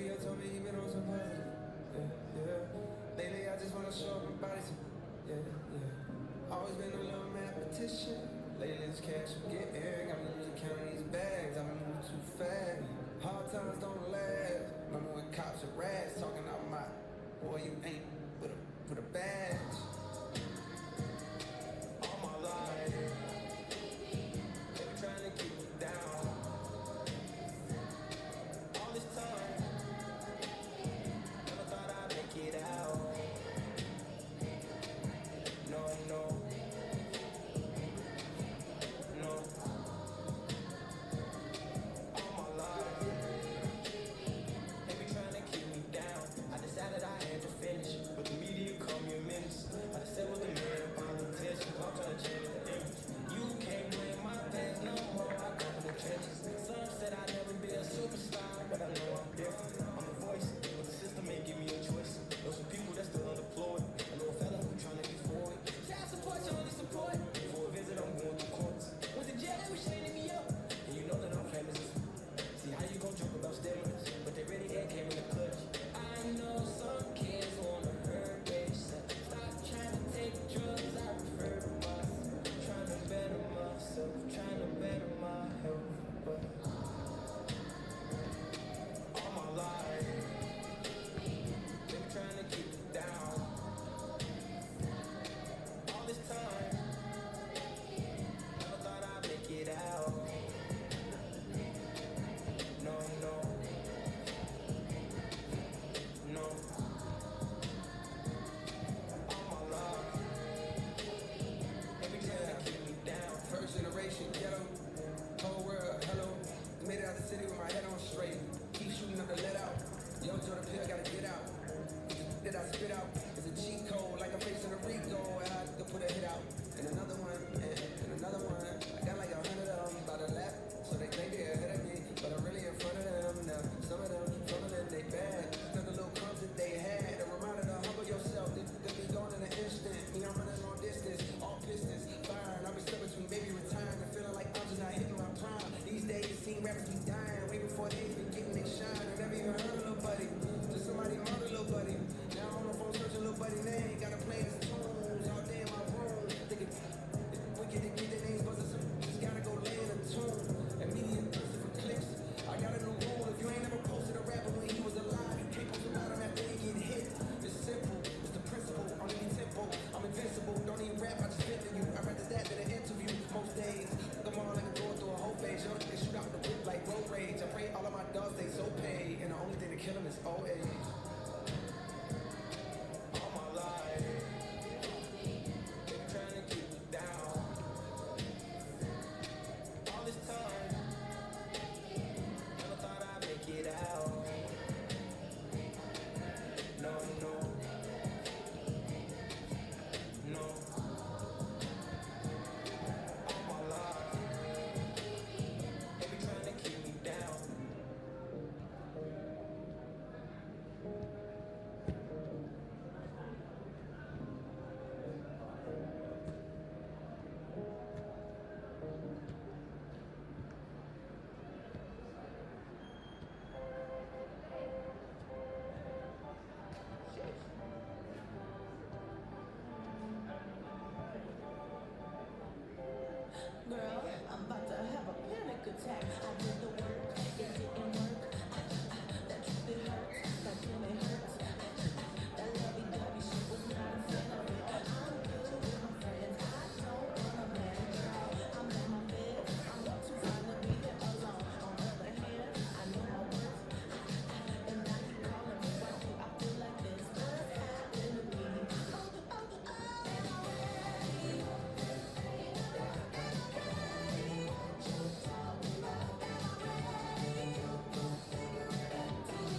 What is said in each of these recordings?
Leo told me he been on some positive. Yeah. Lately I just wanna show up my body to. Yeah. Always been a little man petition. Lately this cash I'm getting, got me losing count of these bags. I've been moving too fast. Hard times don't last. Remember when cops and rats talking out my boy, you ain't with a badge. All my life, they been trying to keep me down. All this time, never thought I'd make it out. No. All my life, they been trying to keep me down. I decided I had to finish, but the media called me a menace. I said with the man politicians, I'm trying to change the image. You can't blame my past no more, I come from the trenches. Some said I'd never be a superstar, but I know I'm different. I'm a voice, but the system ain't give me a choice. There's some people that's still unemployed. I know a fella who trying to get forward. Child support, you only support. For a visit, I'm going through courts. Went to jail, they was shading me up. And you know that I'm famous. See how you gon' joke about stimulus, but they really ain't came in the clutch. I know some kids wanna hurt themselves. Stop trying to take drugs, I prefer myself. Trying to better myself, trying to better my health. But all my life, they been trying to keep me down. All this time, never thought I'd make it out. No. All my life, every time they keep me down. First generation ghetto, whole world hello. Made it out the city with my head on straight. Keep shooting up the let out. Yo, Jordan Pill gotta get out. That I spit out is a cheat code, like I'm facing a Rico. I had to put a hit out, and another one, and another one. I got like 100 of them by the lap, so they think they're ahead of me, but I'm really in front of them now. Some of them, they bad. None of the little crumbs that they had. A reminder to humble yourself. They'll be gone in an instant. Me, I'm running long distance, all pistons firing. I've been stuck between baby retiring and feeling like I'm just not hitting my prime. These days, it seem rappers be dying way before they even getting their shine. I never even heard of little buddy. Just somebody murder little buddy. Now I'm on the phone searching little buddy name. Gotta play his tunes all day in my room. Think it's wicked to get the names, but just gotta go lay in a tune. Immediate thirsting for clicks. I got a new rule. If you ain't never posted a rapper when he was alive, you can't post about him after he get hit. It's simple. It's the principle. I don't need tempo. I'm invincible. Don't need rap. I just fit to you. I'd rather that than an interview. Most days, come on, like I'm going through a whole phase. Young they shoot out the whip like road rage. I pray all of my dogs stay so paid, and the only thing to kill them is old age. Get out. No. All my life, they be trying to keep me down. Girl, I'm about to have a panic attack. I did the work, it didn't work. That truth, it hurts, that feeling hurts. That lovey-dovey shit was not a fan of it. I'm good with my friends, I don't want a man, girl. I'm in my bed, I'm not too fine to be here alone. On the other hand, I know my worth. And now you calling me, why do I feel like this? What's happening to me?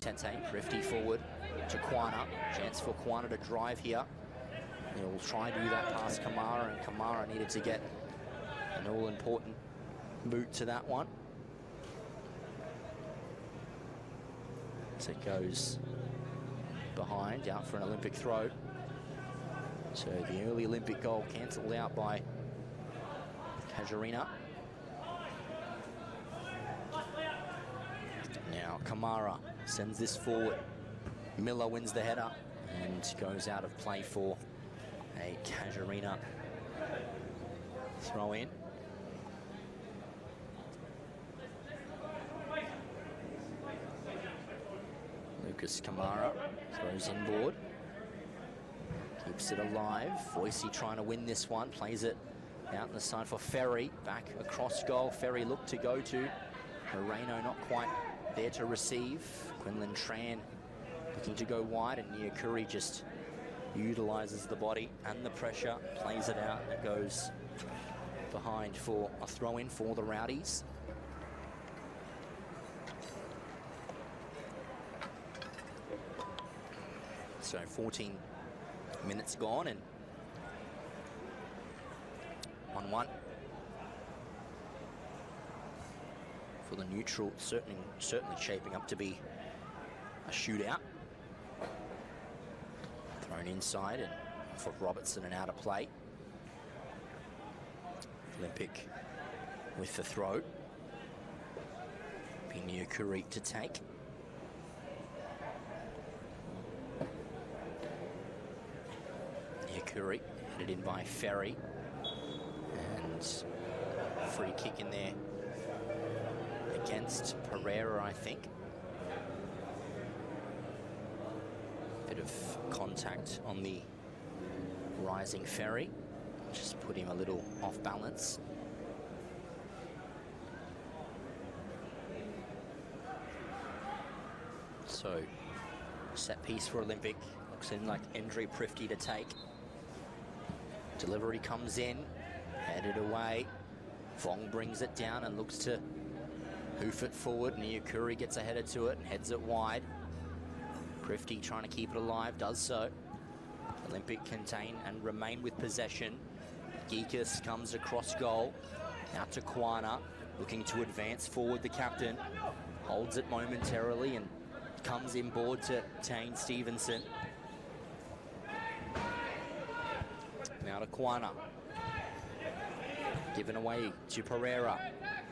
Tente, Thrifty forward to Kwana. Chance for Kwana to drive here. He'll try and do that past Kamara, and Kamara needed to get an all-important boot to that one. So it goes behind, out for an Olympic throw. So the early Olympic goal cancelled out by Casuarina. Now Now Kamara sends this forward. Miller wins the header and goes out of play for a Casuarina throw in. Lucas Kamara throws inboard. Keeps it alive. Voicey trying to win this one. Plays it out in the side for Ferry. Back across goal. Ferry looked to go to. Moreno not quite there to receive. Quinlan Tran looking to go wide, and Niakuri just utilises the body and the pressure, plays it out, and it goes behind for a throw-in for the Rowdies. So 14 minutes gone and 1-1 for the neutral. Certainly shaping up to be a shootout. Thrown inside and for Robertson and out of play. Olympic with the throw. Niakuri to take. Niakuri headed in by Ferry. And free kick in there against Pereira, I think. Bit of contact on the rising Ferry. Just put him a little off balance. So, set piece for Olympic. Looks in like Andre Prifty to take. Delivery comes in, headed away. Vong brings it down and looks to hoof it forward. Niakuri gets a header to it and heads it wide. Prifty trying to keep it alive, does so. Olympic contain and remain with possession. Geekus comes across goal. Out to Quana, looking to advance forward the captain. Holds it momentarily and comes inboard to Tane Stevenson. Now to Quana. Given away to Pereira.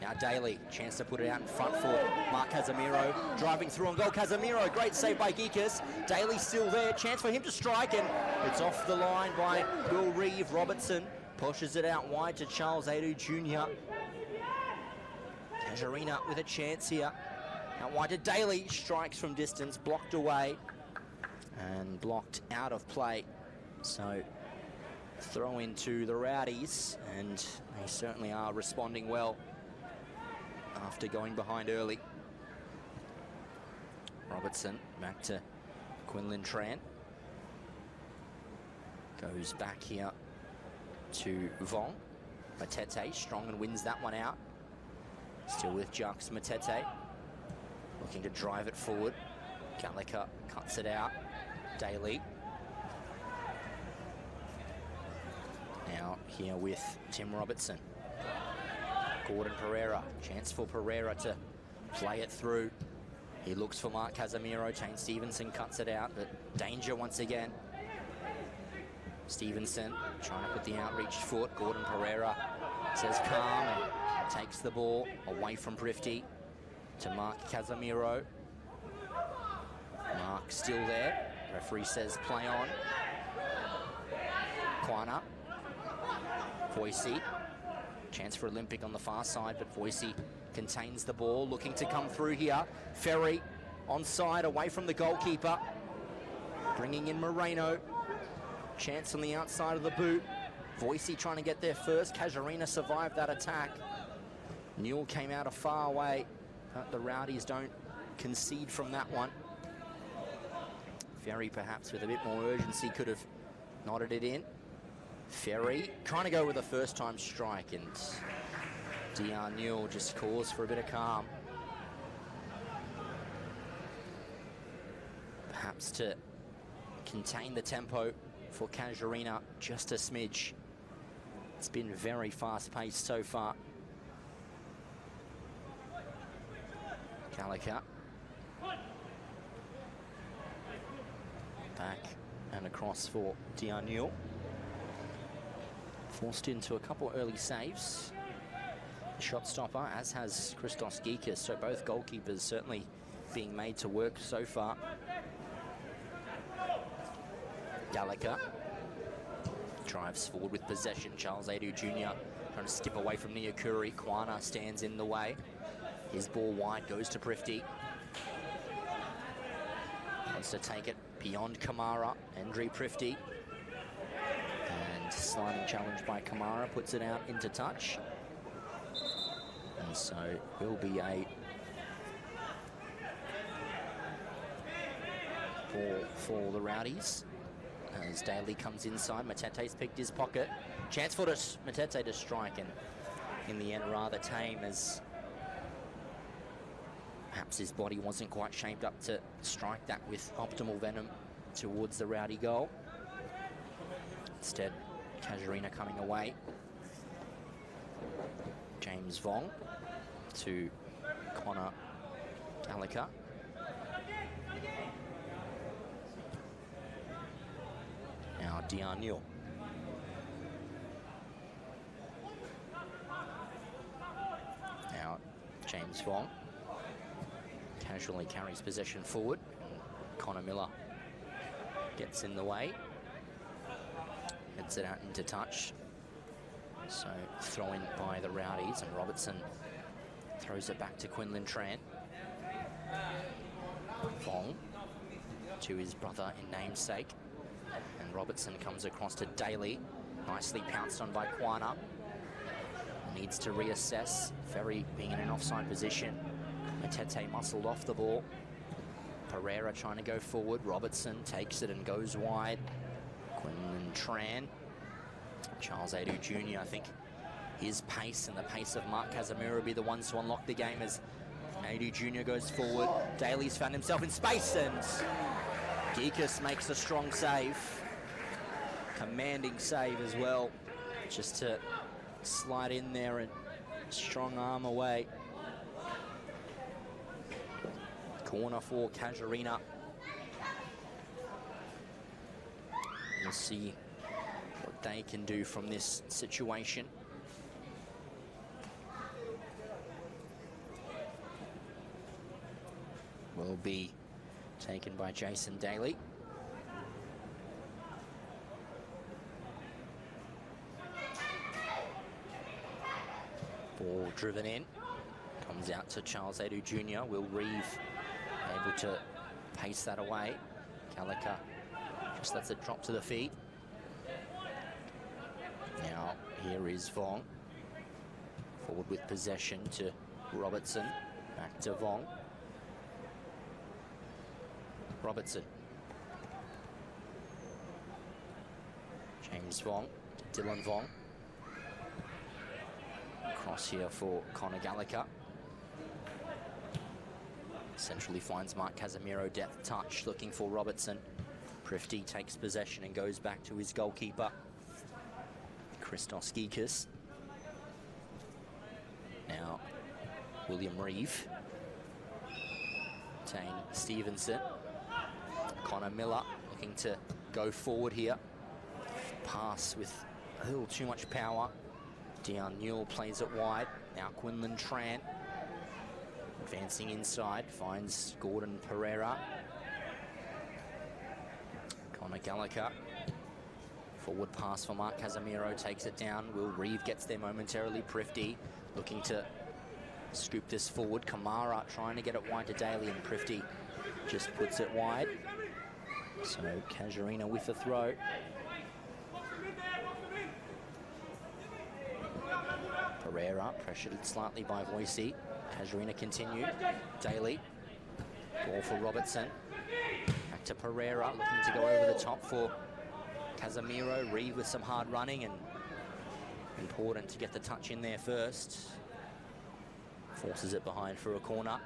Now Daly, chance to put it out in front for Mark Casemiro. Driving through on goal, Casemiro, great save by Geekus. Daly still there, chance for him to strike, and it's off the line by Will Reeve. Robertson pushes it out wide to Charles Adu Jr. Casuarina with a chance here. Out wide to Daly, strikes from distance, blocked away, and blocked out of play. So, throw into the Rowdies, and they certainly are responding well after going behind early. Robertson back to Quinlan Tran. Goes back here to Vong. Matete strong and wins that one out. Still with Jux Matete. Looking to drive it forward. Gallagher cuts it out. Daly. Now here with Tim Robertson. Gordon Pereira, chance for Pereira to play it through. He looks for Mark Casemiro. Tane Stevenson cuts it out, but danger once again. Stevenson trying to put the outreach foot. Gordon Pereira says calm and takes the ball away from Prifty to Mark Casemiro. Mark still there. Referee says play on. Quana. Voicey. Chance for Olympic on the far side, but Voicey contains the ball, looking to come through here. Ferry onside, away from the goalkeeper. Bringing in Moreno. Chance on the outside of the boot. Voicey trying to get there first. Casuarina survived that attack. Newell came out a far away, but the Rowdies don't concede from that one. Ferry perhaps with a bit more urgency could have nodded it in. Ferry trying to go with a first-time strike, and DR Newell just calls for a bit of calm. Perhaps to contain the tempo for Casuarina just a smidge. It's been very fast-paced so far. Gallagher. Back and across for DR Newell. Forced into a couple early saves. Shot stopper, as has Christos Geekus, so both goalkeepers certainly being made to work so far. Gallagher drives forward with possession. Charles Adu Jr. trying to skip away from Niakuri. Kwana stands in the way. His ball wide, goes to Prifty. Wants to take it beyond Kamara. Andre Prifty. And sliding challenge by Kamara puts it out into touch. And so will be a ball for the Rowdies. As Daly comes inside, Matete's picked his pocket. Chance for Matete to strike, and in the end rather tame, as perhaps his body wasn't quite shaped up to strike that with optimal venom towards the Rowdy goal. Instead, Casuarina coming away. James Vong to Connor Gallagher. Now Diarnil. Now James Vong casually carries possession forward. Connor Miller gets in the way. Heads it out into touch. So throw in by the Rowdies, and Robertson throws it back to Quinlan Tran. Vong to his brother in namesake. And Robertson comes across to Daly. Nicely pounced on by Kwana. Needs to reassess. Ferry being in an offside position. Matete muscled off the ball. Pereira trying to go forward. Robertson takes it and goes wide. Quinlan Tran. Charles Adu Jr., I think his pace and the pace of Mark Casemiro will be the ones to unlock the game as Adu Jr. goes forward. Daly's found himself in space, and Geekus makes a strong save. Commanding save as well. Just to slide in there and strong arm away. Corner for Casuarina. We'll see what they can do from this situation. Will be taken by Jason Daly. Ball driven in. Comes out to Charles Adu Jr. Will Reeve able to pace that away. Gallagher just lets it drop to the feet. Now here is Vong. Forward with possession to Robertson. Back to Vong. Robertson. James Vong. Dylan Vong. Cross here for Connor Gallagher. Centrally finds Mark Casemiro, depth touch, looking for Robertson. Prifty takes possession and goes back to his goalkeeper, Christos Geekus. Now, William Reeve. Tane Stevenson. Connor Miller looking to go forward here. Pass with a little too much power. Dion Newell plays it wide. Now Quinlan Tran. Advancing inside, finds Gordon Pereira. Connor Gallagher. Forward pass for Mark Casemiro, takes it down. Will Reeve gets there momentarily. Prifty looking to scoop this forward. Kamara trying to get it wide to Daly, and Prifty just puts it wide. So Casuarina with the throw. Pereira pressured slightly by Voicey. Casuarina continued. Daly. Ball for Robertson. Back to Pereira, looking to go over the top for Casemiro. Reeve with some hard running, and important to get the touch in there first. Forces it behind for a corner.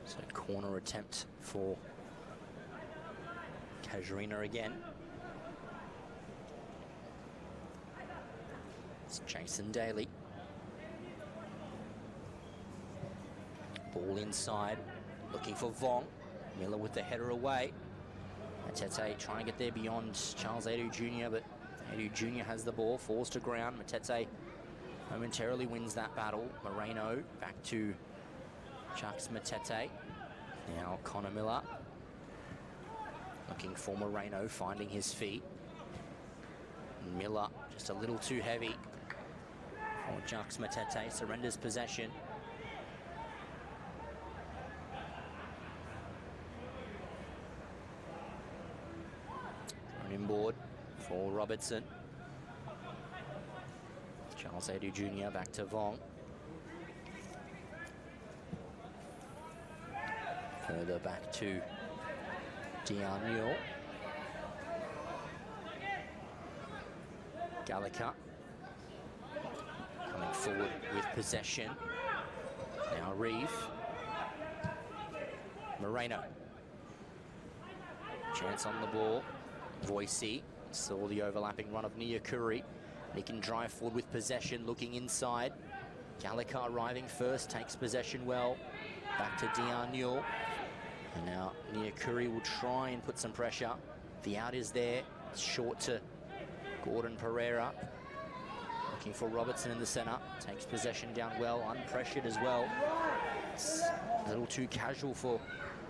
So corner attempt for Casuarina again. It's Jason Daly. Ball inside, looking for Vong. Miller with the header away. Matete trying to get there beyond Charles Adu Jr., but Adu Jr. has the ball, falls to ground. Matete momentarily wins that battle. Moreno back to Chucks Matete. Now Connor Miller looking for Moreno, finding his feet. Miller just a little too heavy for Chucks Matete, surrenders possession. Inboard for Robertson. Charles Adu Jr. back to Vong. Further back to Diarnule. Gallagher coming forward with possession. Now Reeve. Moreno. Chance on the ball. Voicey saw the overlapping run of Niakuri. He can drive forward with possession, looking inside. Gallagher arriving first, takes possession well. Back to Diarnule. And now Niakuri will try and put some pressure. The out is there. It's short to Gordon Pereira. Looking for Robertson in the centre. Takes possession down well, unpressured as well. It's a little too casual for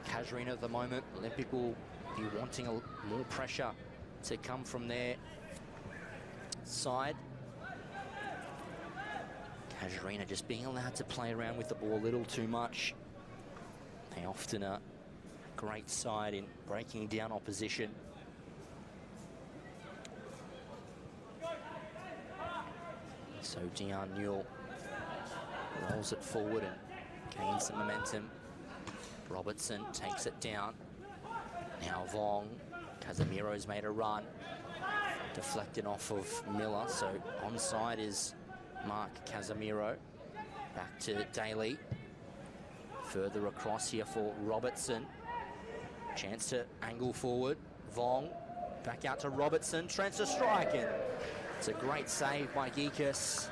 Casuarina at the moment. Olympic will be wanting more pressure to come from their side. Casuarina just being allowed to play around with the ball a little too much. They often are a great side in breaking down opposition. So Diarnule rolls it forward and gains some momentum. Robertson takes it down. Now Vong. Casemiro's made a run. Deflected off of Miller, so onside is Mark Casemiro. Back to Daly. Further across here for Robertson. Chance to angle forward. Vong. Back out to Robertson. Transfer strike, and it's a great save by Geekus.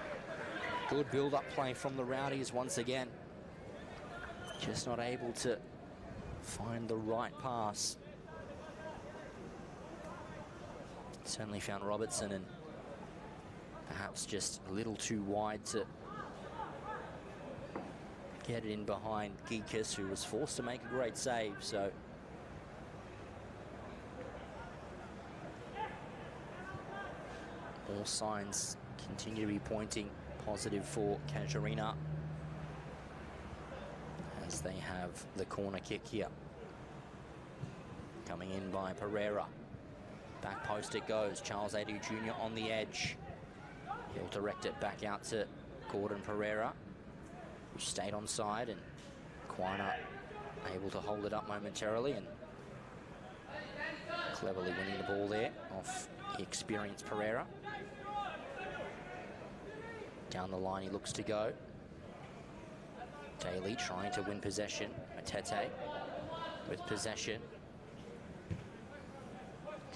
Good build-up play from the Rowdies once again. Just not able to find the right pass. Certainly found Robertson, and perhaps just a little too wide to get it in behind Geekus, who was forced to make a great save. So all signs continue to be pointing positive for Casuarina as they have the corner kick here. Coming in by Pereira. Back post it goes. Charles Adu Jr. on the edge. He'll direct it back out to Gordon Pereira, who stayed on side, and Quina able to hold it up momentarily and cleverly winning the ball there off the experienced Pereira. Down the line he looks to go. Daly trying to win possession. Matete with possession.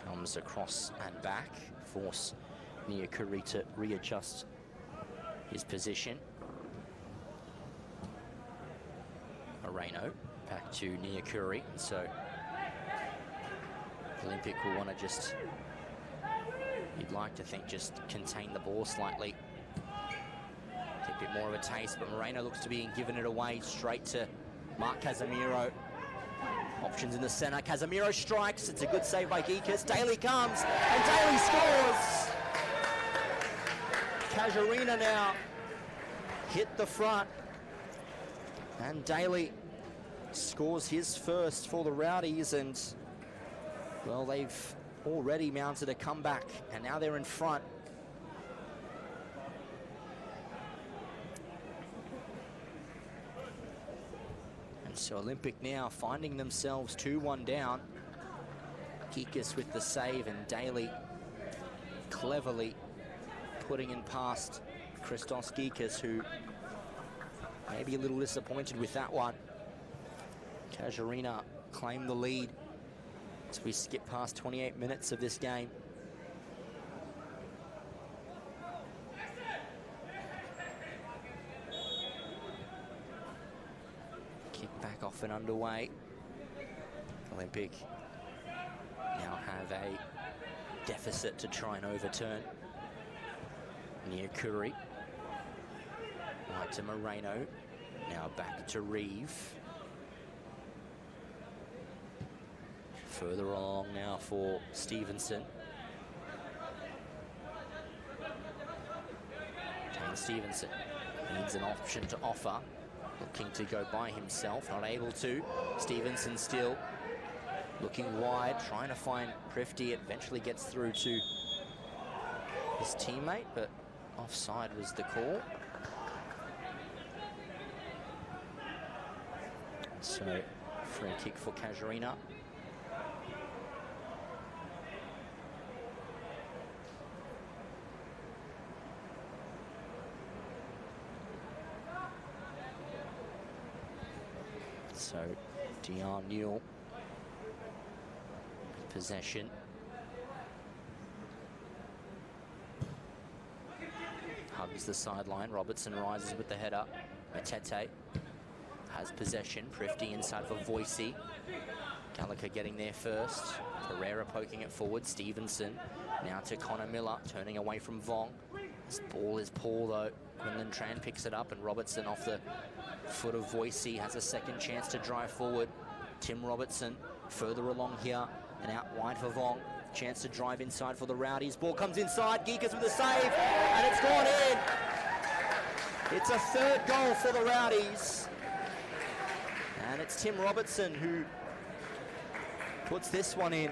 Comes across and back. Force Niakuri to readjust his position. Moreno back to Niakuri. So Olympic will want to just, you'd like to think, just contain the ball slightly. Get a bit more of a taste, but Moreno looks to be giving it away straight to Mark Casemiro. Options in the centre. Casemiro strikes. It's a good save by Geekus. Daly comes, and Daly scores! Casuarina now hit the front, and Daly scores his first for the Rowdies, and well, they've already mounted a comeback, and now they're in front. So Olympic now finding themselves 2-1 down. Geekus with the save, and Daly cleverly putting in past Christos Geekus, who may be a little disappointed with that one. Casuarina claimed the lead as we skip past 28 minutes of this game. Back off and underway. Olympic have a deficit to try and overturn. Near Curry. Right to Moreno. Now back to Reeve. Further along now for Stevenson. Kane Stevenson needs an option to offer. Looking to go by himself, not able to. Stevenson still looking wide, trying to find Prifty. Eventually gets through to his teammate, but offside was the call. So, free kick for Casuarina. So, Dion Newell, possession. Hugs the sideline. Robertson rises with the header. Matete has possession. Prifty inside for Voicey. Gallagher getting there first. Pereira poking it forward. Stevenson now to Connor Miller, turning away from Vong. This ball is poor though. Quinlan Tran picks it up, and Robertson off the foot of Voicey has a second chance to drive forward. Tim Robertson further along here and out wide for Vong. Chance to drive inside for the Rowdies. Ball comes inside. Geekas with a save, and it's gone in. It's a third goal for the Rowdies. And it's Tim Robertson who puts this one in.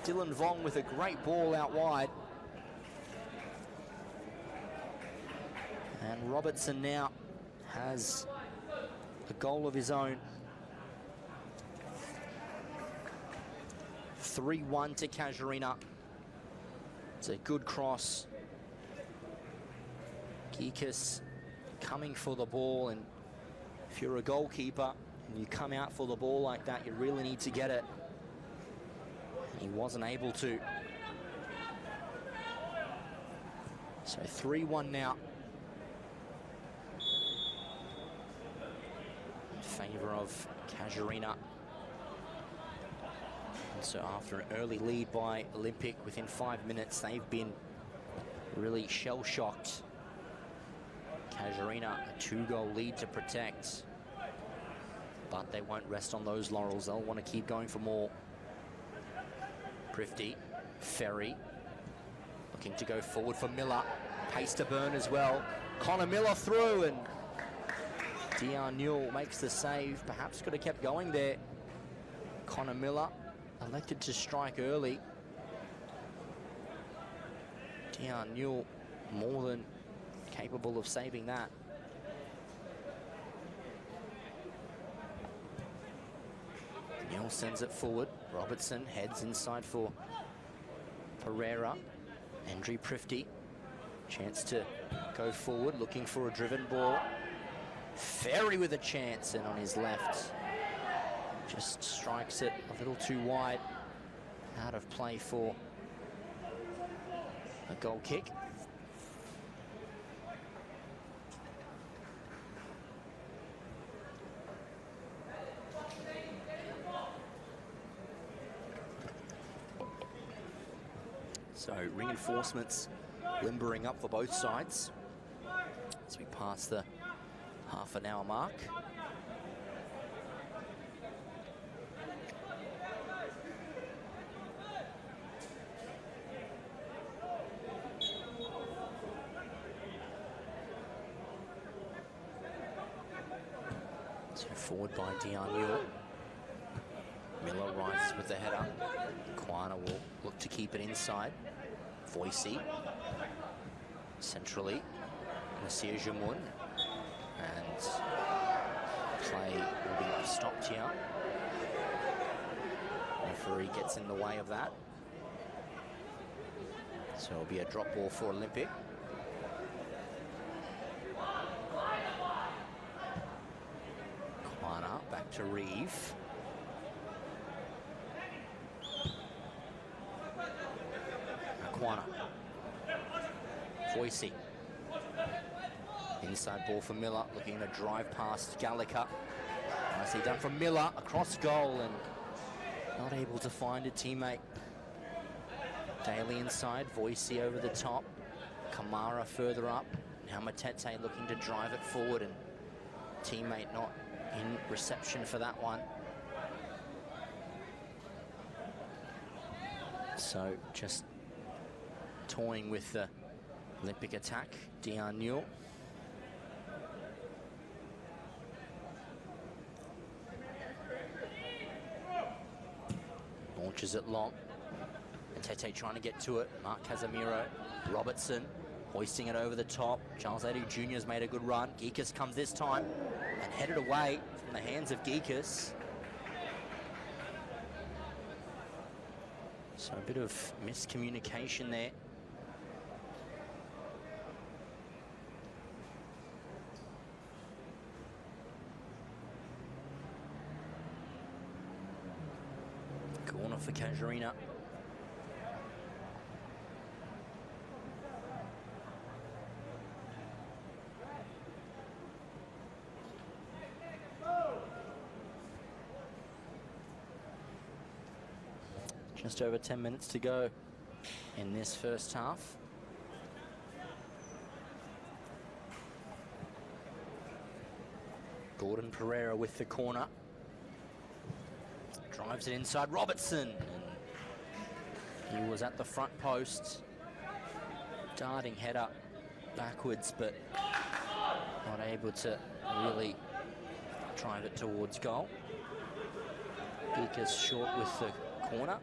Dylan Vong with a great ball out wide. And Robertson now has a goal of his own. 3-1 to Casuarina. It's a good cross. Geekas coming for the ball, and if you're a goalkeeper and you come out for the ball like that, you really need to get it. He wasn't able to. So 3-1 now. In favour of Casuarina. And so after an early lead by Olympic, within 5 minutes, they've been really shell-shocked. Casuarina, a 2-goal lead to protect. But they won't rest on those laurels. They'll want to keep going for more. Prifty, Ferry, looking to go forward for Miller. Pace to burn as well. Connor Miller through, and Dion Newell makes the save. Perhaps could have kept going there. Connor Miller elected to strike early. Dion Newell more than capable of saving that. Newell sends it forward. Robertson heads inside for Pereira. Andre Prifty. Chance to go forward, looking for a driven ball. Ferry with a chance, and on his left, just strikes it a little too wide. Out of play for a goal kick. So reinforcements limbering up for both sides as we pass the half-an-hour mark. So forward by Dion Newell. Miller rises with the header. Quana will look to keep it inside. Voicey. Centrally. Nasir Jamun. And play will be stopped here. Referee gets in the way of that. So it'll be a drop ball for Olympic. Quana back to Reeve. Quana. Voicey. Inside ball for Miller, looking to drive past Gallagher. Nicely done from Miller, across goal, and not unable to find a teammate. Daly inside, Voicey over the top, Kamara further up. Now Matete looking to drive it forward, and teammate not in reception for that one. So just toying with the Olympic attack, Dion Newell. Launches it long. And Tete trying to get to it. Mark Casemiro, Robertson hoisting it over the top. Charles Adu Jr. has made a good run. Geekus comes this time and headed away from the hands of Geekus. So a bit of miscommunication there. Corner for Casuarina. Just over 10 minutes to go in this first half. Gordon Pereira with the corner. Drives it inside Robertson. And he was at the front post. Darting header backwards, but not able to really drive it towards goal. Geekus short with the corner.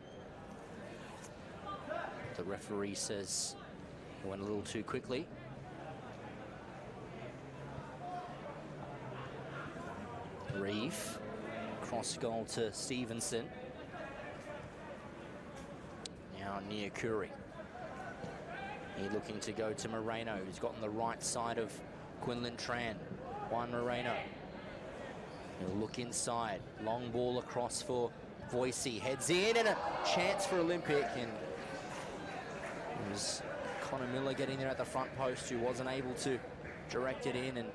The referee says he went a little too quickly. Reeve, cross goal to Stevenson. Now near Curry. He looking to go to Moreno, who's got on the right side of Quinlan Tran. Juan Moreno. He'll look inside. Long ball across for Voicey. Heads in and a chance for Olympic. And it was Connor Miller getting there at the front post, who wasn't able to direct it in. And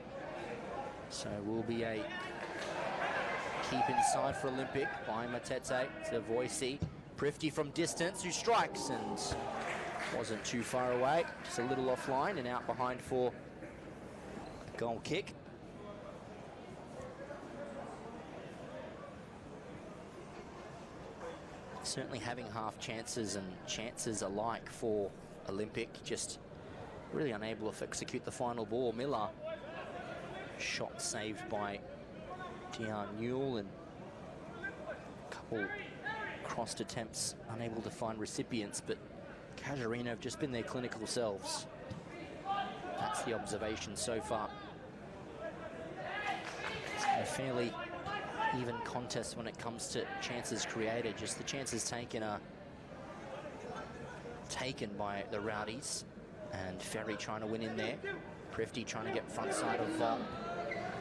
so will be a keep inside for Olympic by Matete to Voicey. Prifty from distance, who strikes and wasn't too far away. Just a little offline and out behind for goal kick. Certainly having half chances and chances alike for Olympic, just really unable to execute the final ball. Miller, shot saved by Dion Newell, and a couple crossed attempts unable to find recipients, but Casuarina have just been their clinical selves. That's the observation so far. It's been a fairly even contest when it comes to chances created. Just the chances taken are taken by the Rowdies, and Ferry trying to win in there. Prifty trying to get front side of Vong.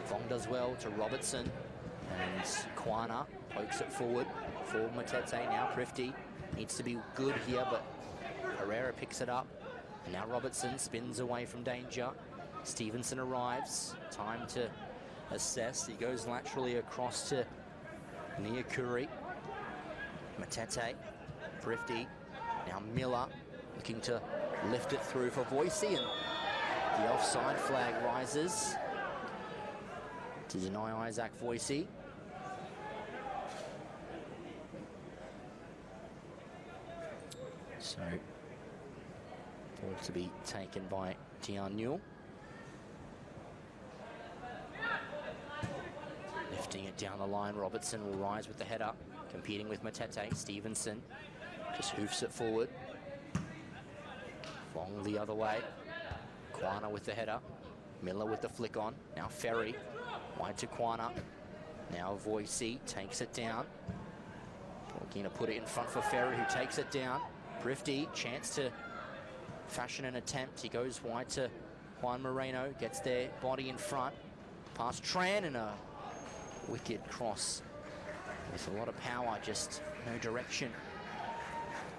Vong does well to Robertson, and Quana pokes it forward for Matete. Now Prifty needs to be good here, but Pereira picks it up, and now Robertson spins away from danger. Stevenson arrives, time to assess. He goes laterally across to Niakuri. Matete, Prifty, now Miller looking to lift it through for Voicey, and the offside flag rises to deny Isaac Voicey. So, ball to be taken by Dion Newell. Lifting it down the line, Robertson will rise with the header, competing with Matete. Stevenson just hoofs it forward. Long the other way. Quana with the header. Miller with the flick on. Now Ferry, wide to Quana. Now Voicey takes it down. Looking to put it in front for Ferry, who takes it down. Prifty, chance to fashion an attempt. He goes wide to Juan Moreno, gets their body in front. Past Tran, and a wicked cross with a lot of power, just no direction.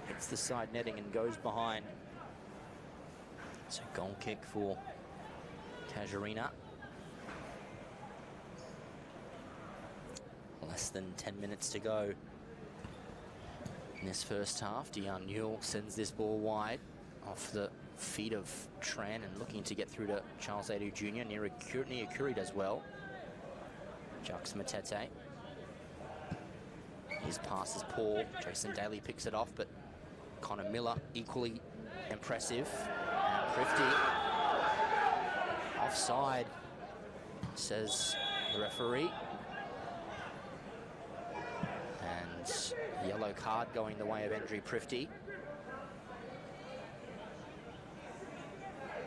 Hits the side netting and goes behind. So goal kick for Casuarina. Less than 10 minutes to go this first half. Dion Newell sends this ball wide off the feet of Tran and looking to get through to Charles Adu Jr. Niakuri does well. Jux Matete. His pass is poor. Jason Daly picks it off, but Connor Miller equally impressive. And Prifty offside, says the referee. And yellow card going the way of Andrew Prifty.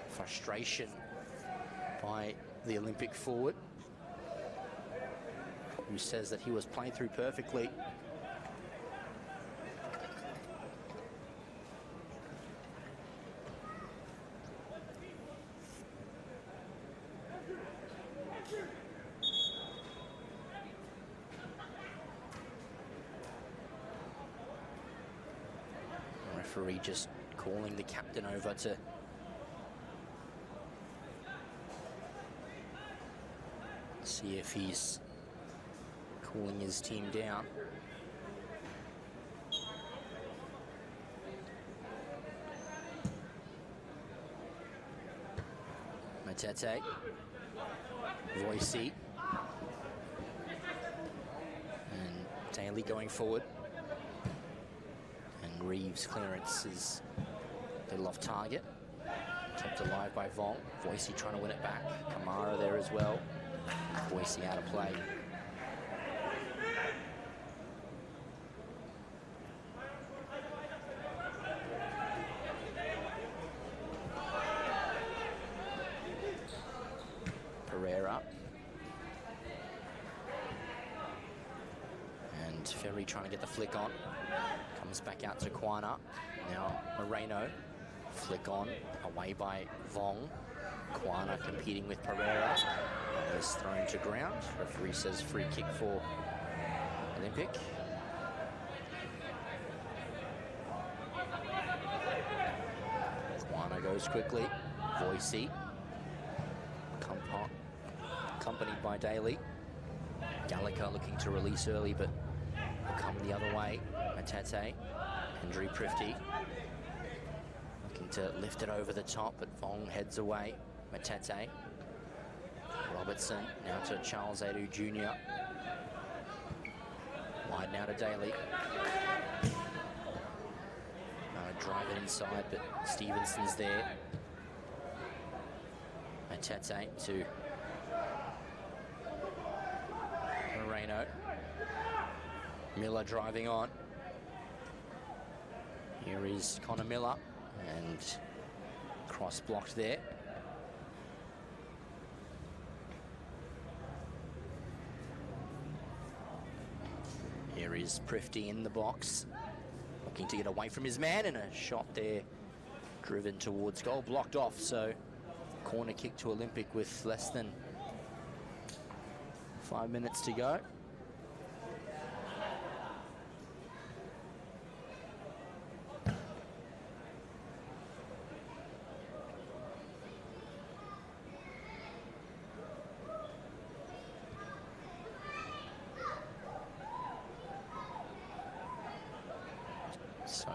Frustration by the Olympic forward, who says that he was played through perfectly. The referee just calling the captain over to see if he's cooling his team down. Matete, Voicey, and Daly going forward. And Reeves' clearance is a little off target. Kept alive by Vong. Voicey trying to win it back. Kamara there as well. Voicey out of play. Pereira. And Ferry trying to get the flick on. Comes back out to Quana. Now Moreno. Flick on. Away by Vong. Quana competing with Pereira. Is thrown to ground. Referee says free kick for Olympic. Quana goes quickly. Voicey. Accompanied by Daly. Gallagher looking to release early, but will come the other way. Matete. Andrew Prifty. Looking to lift it over the top, but Vong heads away. Matete. Robertson now to Charles Adu Jr. Wide now to Daly. Drive it inside, but Stevenson's there. Matete to Moreno. Miller driving on. Here is Connor Miller, and cross blocked there. Here is Prifty in the box, looking to get away from his man, and a shot there driven towards goal, blocked off. So corner kick to Olympic with less than 5 minutes to go. So,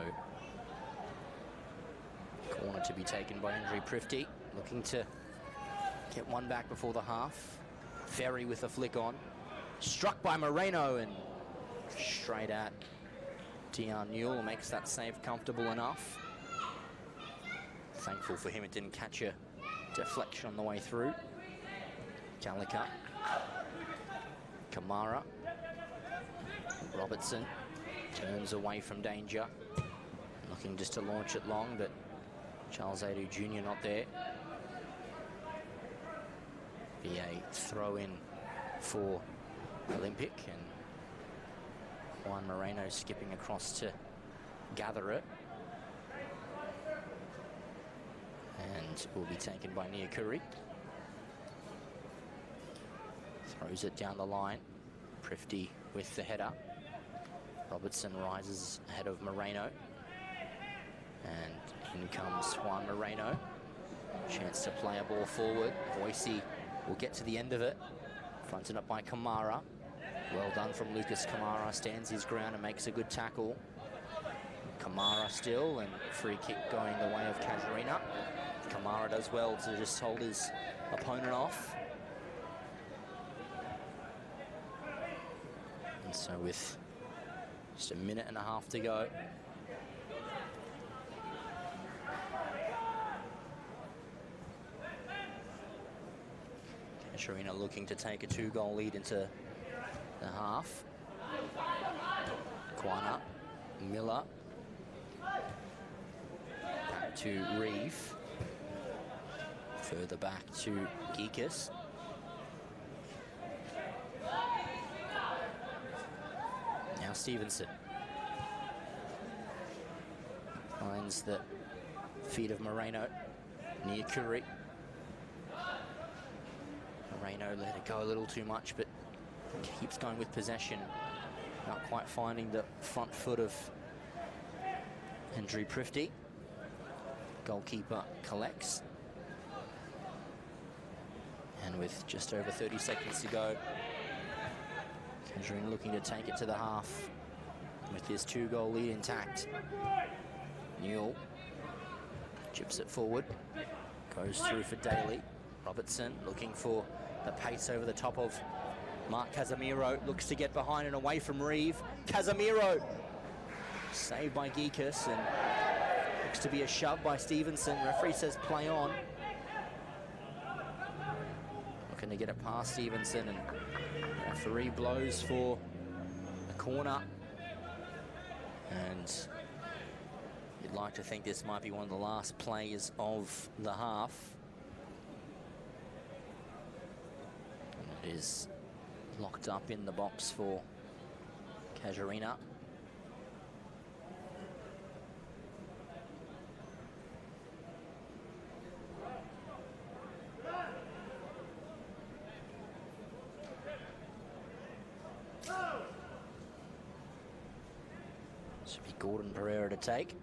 corner to be taken by Andrew Prifty, looking to get one back before the half. Ferry with a flick on, struck by Moreno, and straight at Dion Newell, makes that save comfortable enough. Thankful for him it didn't catch a deflection on the way through. Gallagher, Kamara, Robertson turns away from danger, looking just to launch it long, but Charles Adu Jr. not there. Be a throw-in for Olympic, and Juan Moreno skipping across to gather it. And will be taken by Niakuri. Throws it down the line. Prifty with the header. Robertson rises ahead of Moreno. And in comes Juan Moreno. Chance to play a ball forward. Voicey will get to the end of it. Fronted up by Kamara. Well done from Lucas Kamara. Stands his ground and makes a good tackle. Kamara still, and free kick going the way of Casuarina. Kamara does well to just hold his opponent off. And so with just a minute and a half to go, Casuarina looking to take a 2-goal lead into the half. Quana, Miller, back to Reeve, further back to Geekus. Now Stevenson finds the feet of Moreno near Curry. Moreno let it go a little too much, but keeps going with possession. Not quite finding the front foot of Hendry Prifty. Goalkeeper collects. And with just over 30 seconds to go, Casuarina looking to take it to the half with his 2-goal lead intact. Newell chips it forward, goes through for Daly. Robertson looking for the pace over the top of Mark Casemiro, looks to get behind and away from Reeve. Casemiro saved by Geekus, and looks to be a shove by Stevenson. Referee says play on. Looking to get it past Stevenson, and referee blows for a corner. And you'd like to think this might be one of the last plays of the half. And it is locked up in the box for Casuarina. Should be Gordon Pereira to take.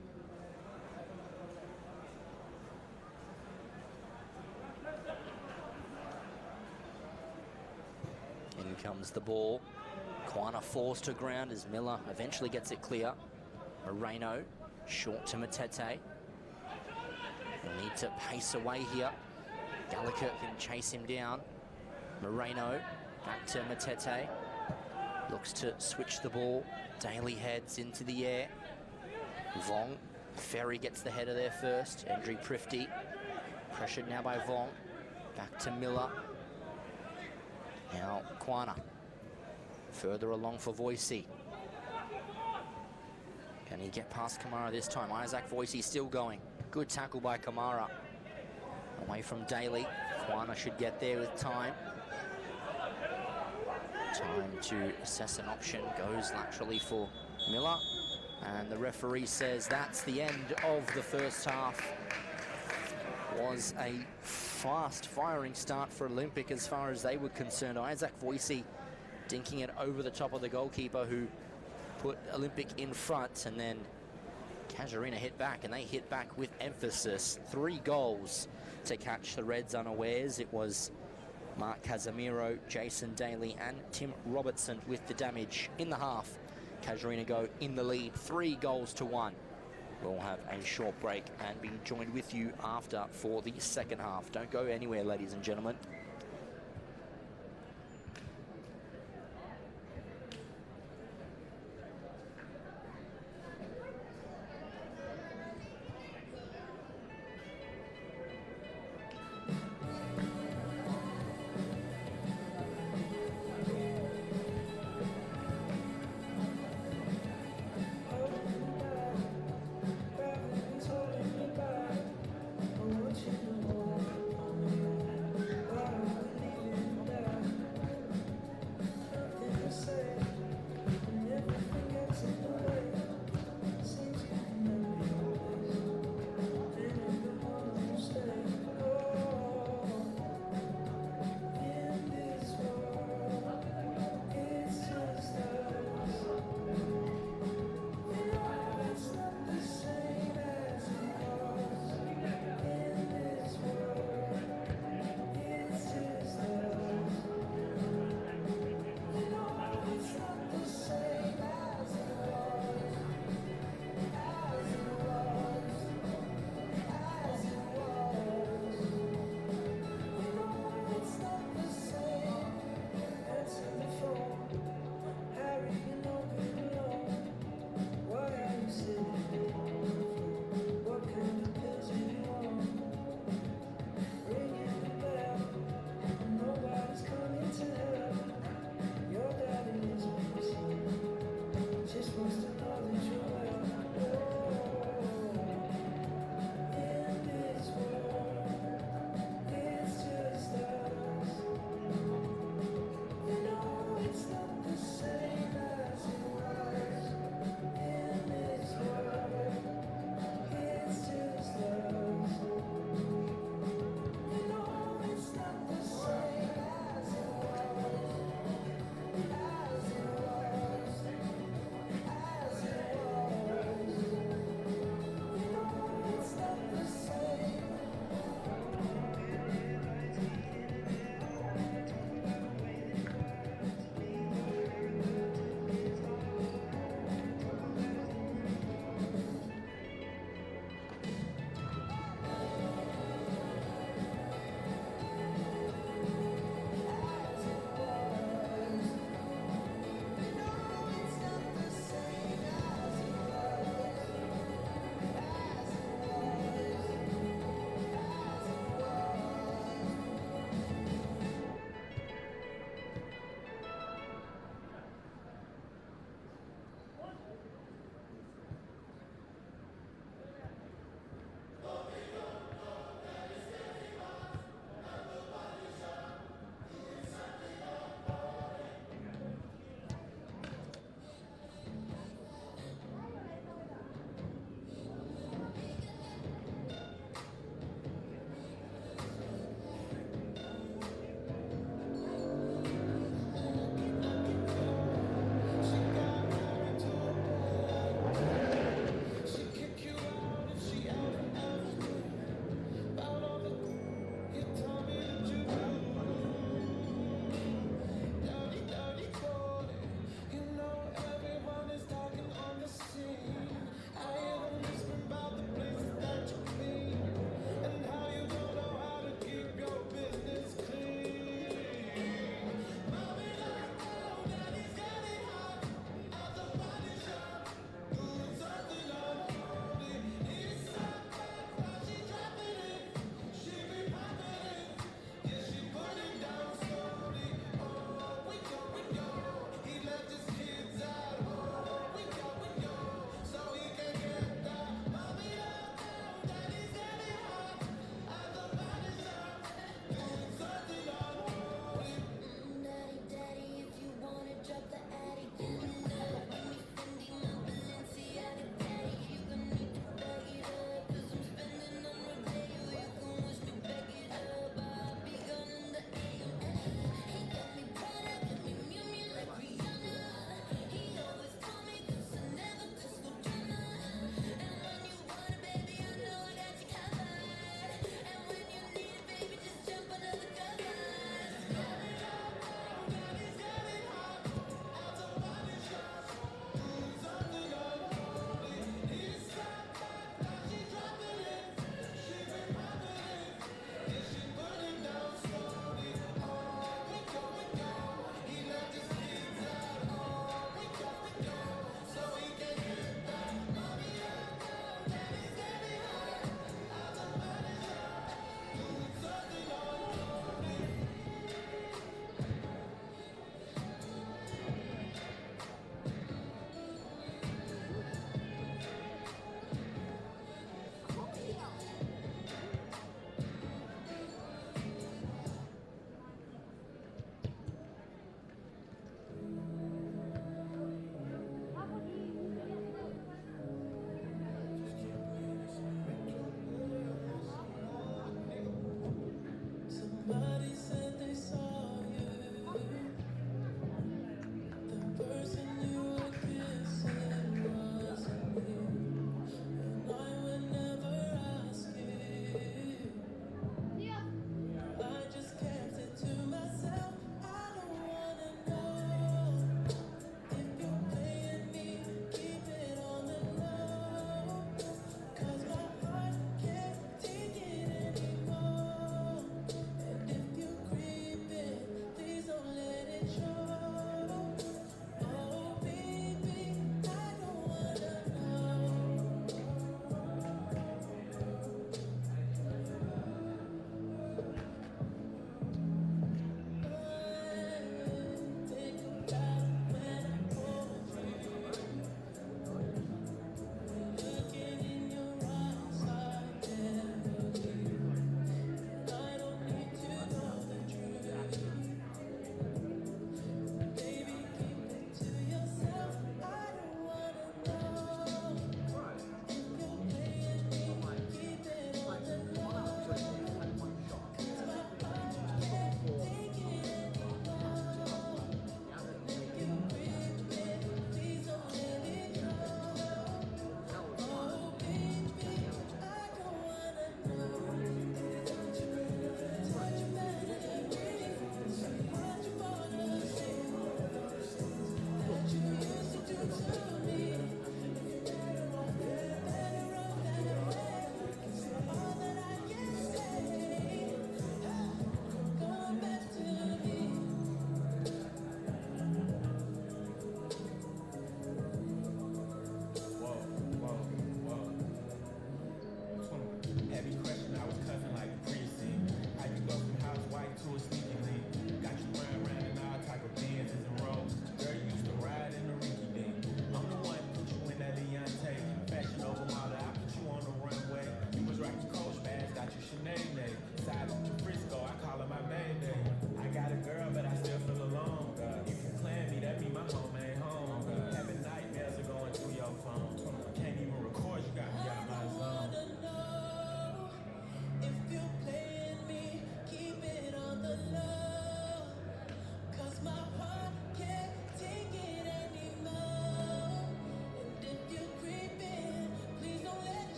In comes the ball. Quana forced to ground as Miller eventually gets it clear. Moreno short to Matete. They'll need to pace away here. Gallagher can chase him down. Moreno back to Matete. Looks to switch the ball. Daly heads into the air. Vong. Ferry gets the header there first. Hendry Prifty. Pressured now by Vong. Back to Miller. Now Quana. Further along for Voicey. Can he get past Kamara this time? Isaac Voicey still going. Good tackle by Kamara. Away from Daly. Quana should get there with time. Time to assess an option. Goes laterally for Miller. And the referee says that's the end of the first half. Was a fast firing start for Olympic as far as they were concerned. Isaac Voicey dinking it over the top of the goalkeeper, who put Olympic in front, and then Casuarina hit back, and they hit back with emphasis. 3 goals to catch the Reds unawares. It was Mark Casemiro, Jason Daly and Tim Robertson with the damage in the half. Casuarina go in the lead, 3 goals to 1. We'll have a short break and be joined with you after for the second half. Don't go anywhere, ladies and gentlemen.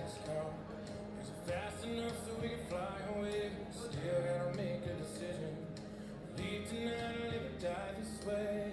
last call. Is it fast enough so we can fly away? Still gotta make a decision. Leave tonight or live or die this way.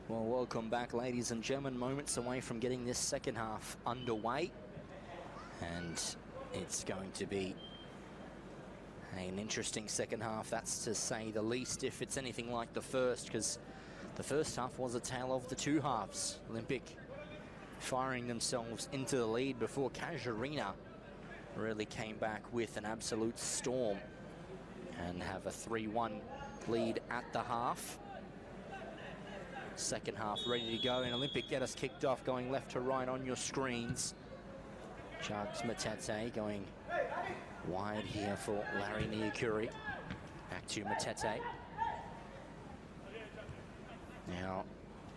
Well, welcome back, ladies and gentlemen. Moments away from getting this second half underway. And it's going to be an interesting second half, that's to say the least, if it's anything like the first, because the first half was a tale of the two halves. Olympic firing themselves into the lead before Casuarina really came back with an absolute storm and have a 3-1 lead at the half. Second half ready to go, and Olympic get us kicked off, going left to right on your screens. Chugs Matete going wide here for Larry Niakuri. Back to Matete. Now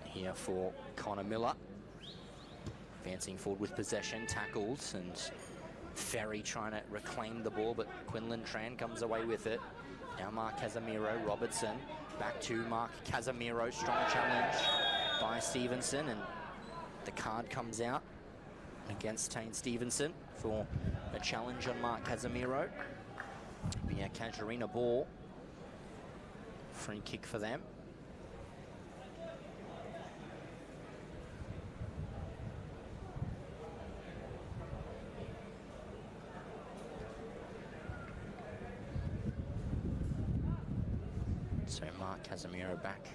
here for Connor Miller. Advancing forward with possession, tackles, and Ferry trying to reclaim the ball, but Quinlan Tran comes away with it. Now Mark Casemiro, Robertson, back to Mark Casemiro, strong challenge by Stevenson, and the card comes out against Tane Stevenson for a challenge on Mark Casemiro. Be a Casuarina ball. Free kick for them. So Mark Casemiro back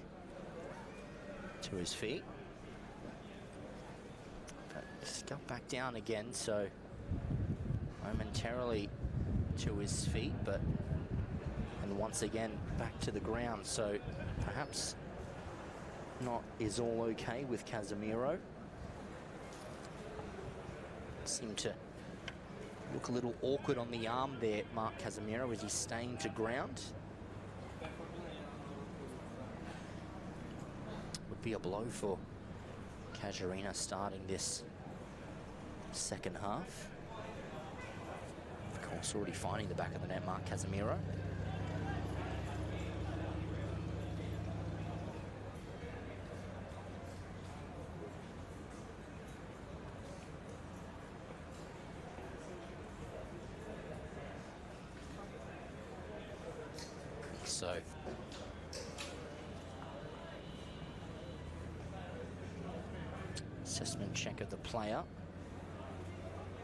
to his feet. But just got back down again, so momentarily to his feet, but and once again back to the ground. So perhaps not is all okay with Casemiro. Seemed to look a little awkward on the arm there, Mark Casemiro, as he's staying to ground. Would be a blow for Casuarina starting this second half. Of course, already finding the back of the net, Mark Casemiro. So assessment check of the player.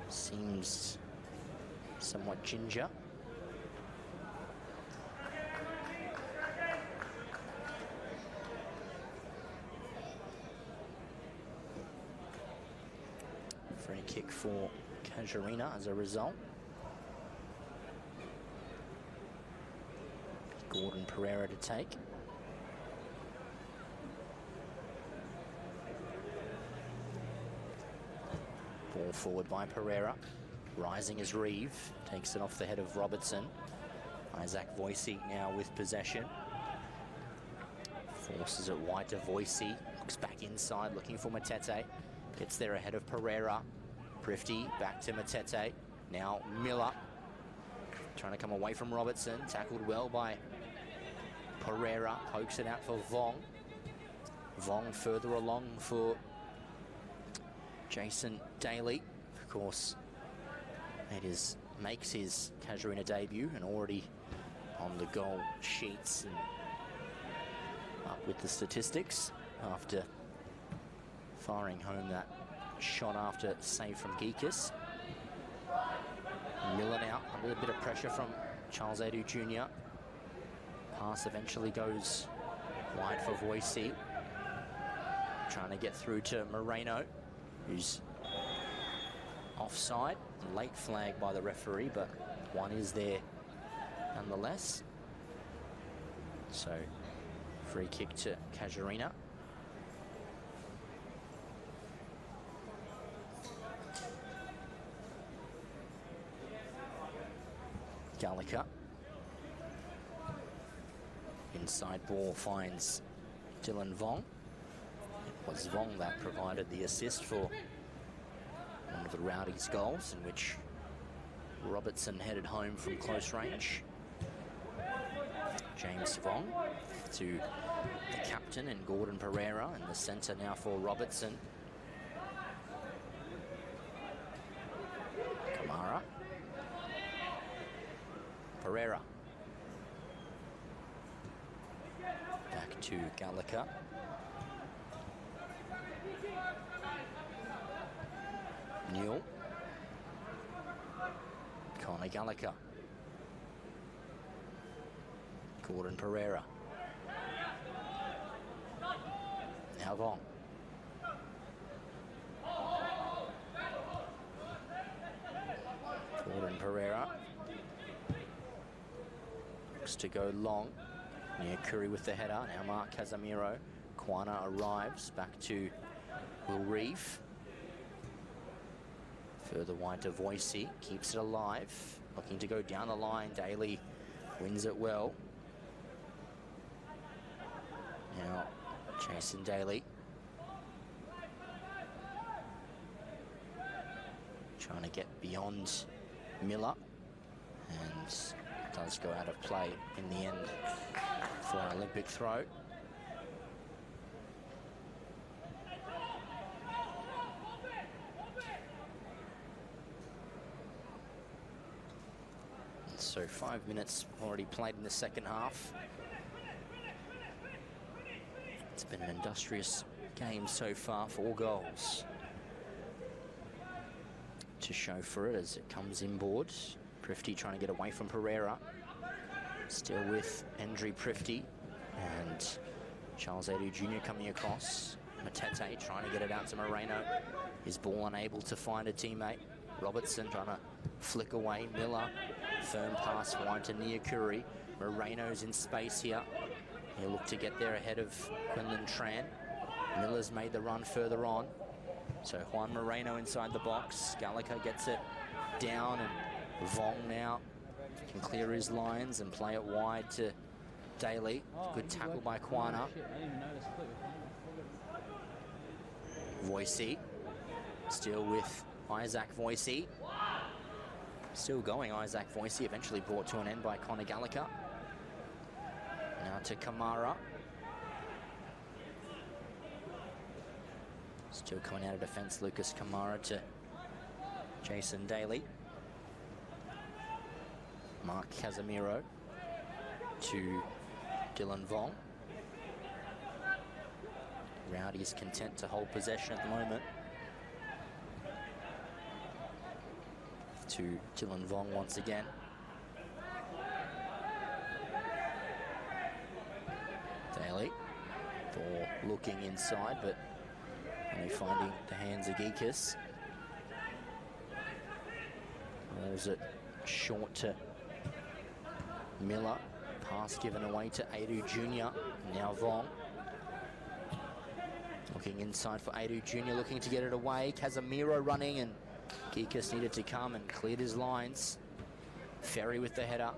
Seems somewhat ginger. Free kick for Casuarina as a result. Gordon Pereira to take. Ball forward by Pereira. Rising as Reeve. Takes it off the head of Robertson. Isaac Voicey now with possession. Forces it wide to Voicey. Looks back inside looking for Matete. Gets there ahead of Pereira. Prifty back to Matete. Now Miller. Trying to come away from Robertson. Tackled well by Pereira. Pokes it out for Vong. Vong further along for Jason Daly. Of course, makes his Casuarina debut and already on the goal sheets and up with the statistics after firing home that shot after save from Geekus. Miller now under a bit of pressure from Charles Edu Jr. Pass eventually goes wide for Voicey. Trying to get through to Moreno, who's offside. Late flag by the referee, but one is there nonetheless. So free kick to Casuarina. Gallagher. Inside ball finds Dylan Vong. It was Vong that provided the assist for one of the Rowdies' goals, in which Robertson headed home from close range. James Vong to the captain and Gordon Pereira in the centre now for Robertson. Kamara. Pereira. Back to Gallagher. Newell. Connor Gallagher. Gordon Pereira. Now Vong. Gordon Pereira. Looks to go long. Near Curry with the header. Now Mark Casemiro. Quana arrives back to Will Reeve. Further wide to Voicey. Keeps it alive. Looking to go down the line. Daly wins it well. Now Jason Daly. Trying to get beyond Miller. And does go out of play in the end for an Olympic throw. And so 5 minutes already played in the second half. It's been an industrious game so far, 4 goals to show for it as it comes inboard. Prifty trying to get away from Pereira. Still with Andre Prifty and Charles Adu Jr. coming across. Matete trying to get it out to Moreno. His ball unable to find a teammate. Robertson trying to flick away. Miller, firm pass wide to Niakuri. Moreno's in space here. He'll look to get there ahead of Quinlan Tran. Miller's made the run further on. So Juan Moreno inside the box. Gallagher gets it down, and Vong now can clear his lines and play it wide to Daly. Good tackle by Quana. Voicey still with Isaac Voicey. Still going, Isaac Voicey, eventually brought to an end by Connor Gallagher. Now to Kamara. Still coming out of defence, Lucas Kamara to Jason Daly. Mark Casemiro to Dylan Vong. Rowdies content to hold possession at the moment. To Dylan Vong once again. Daly. Ball looking inside, but only finding the hands of Geekus. Rolls it short to Miller. Pass given away to Adu Jr. Now Vong. Looking inside for Adu Jr. Looking to get it away. Casemiro running, and Geekus needed to come and cleared his lines. Ferry with the header.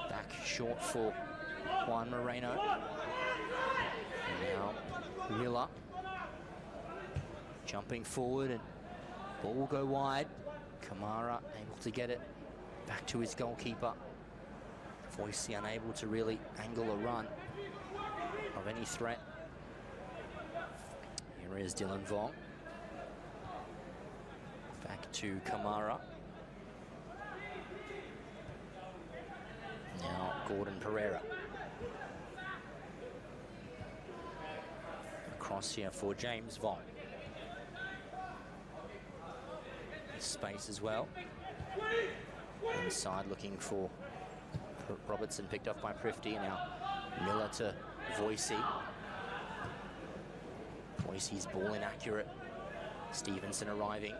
Back short for Juan Moreno. And now Miller. Jumping forward, and ball will go wide. Kamara able to get it back to his goalkeeper. Voicey unable to really angle a run of any threat. Here is Dylan Vong. Back to Kamara. Now Gordon Pereira. Across here for James Vong. Space as well. Inside looking for Robertson, picked off by Prifty. Now Miller to Voicey. Voicey's ball inaccurate. Stevenson arriving.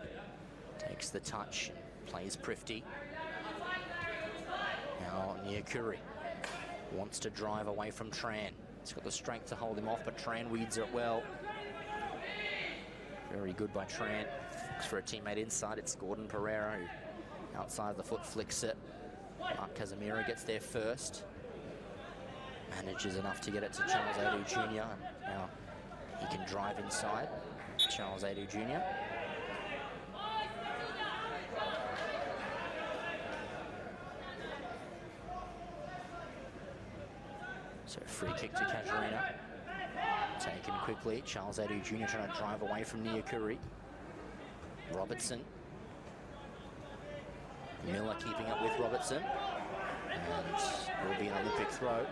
Takes the touch and plays Prifty. Now Niakuri wants to drive away from Tran. He's got the strength to hold him off, but Tran weeds it well. Very good by Tran. Looks for a teammate inside. It's Gordon Pereira who outside of the foot flicks it. Mark Casemiro gets there first. Manages enough to get it to Charles Adu Jr. And now he can drive inside. Charles Adu Jr. So free kick to Casuarina. Taken quickly. Charles Adu Jr. trying to drive away from Niakuri. Robertson. Miller keeping up with Robertson. And will be an Olympic throw.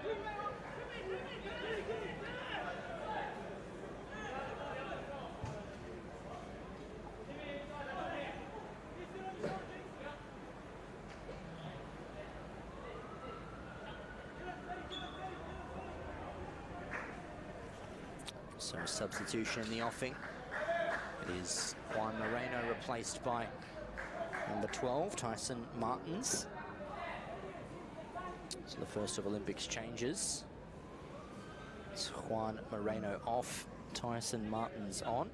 So substitution in the offing. It is Juan Moreno replaced by number 12, Tyson Martins. So the first of Olympics changes. It's Juan Moreno off, Tyson Martins on.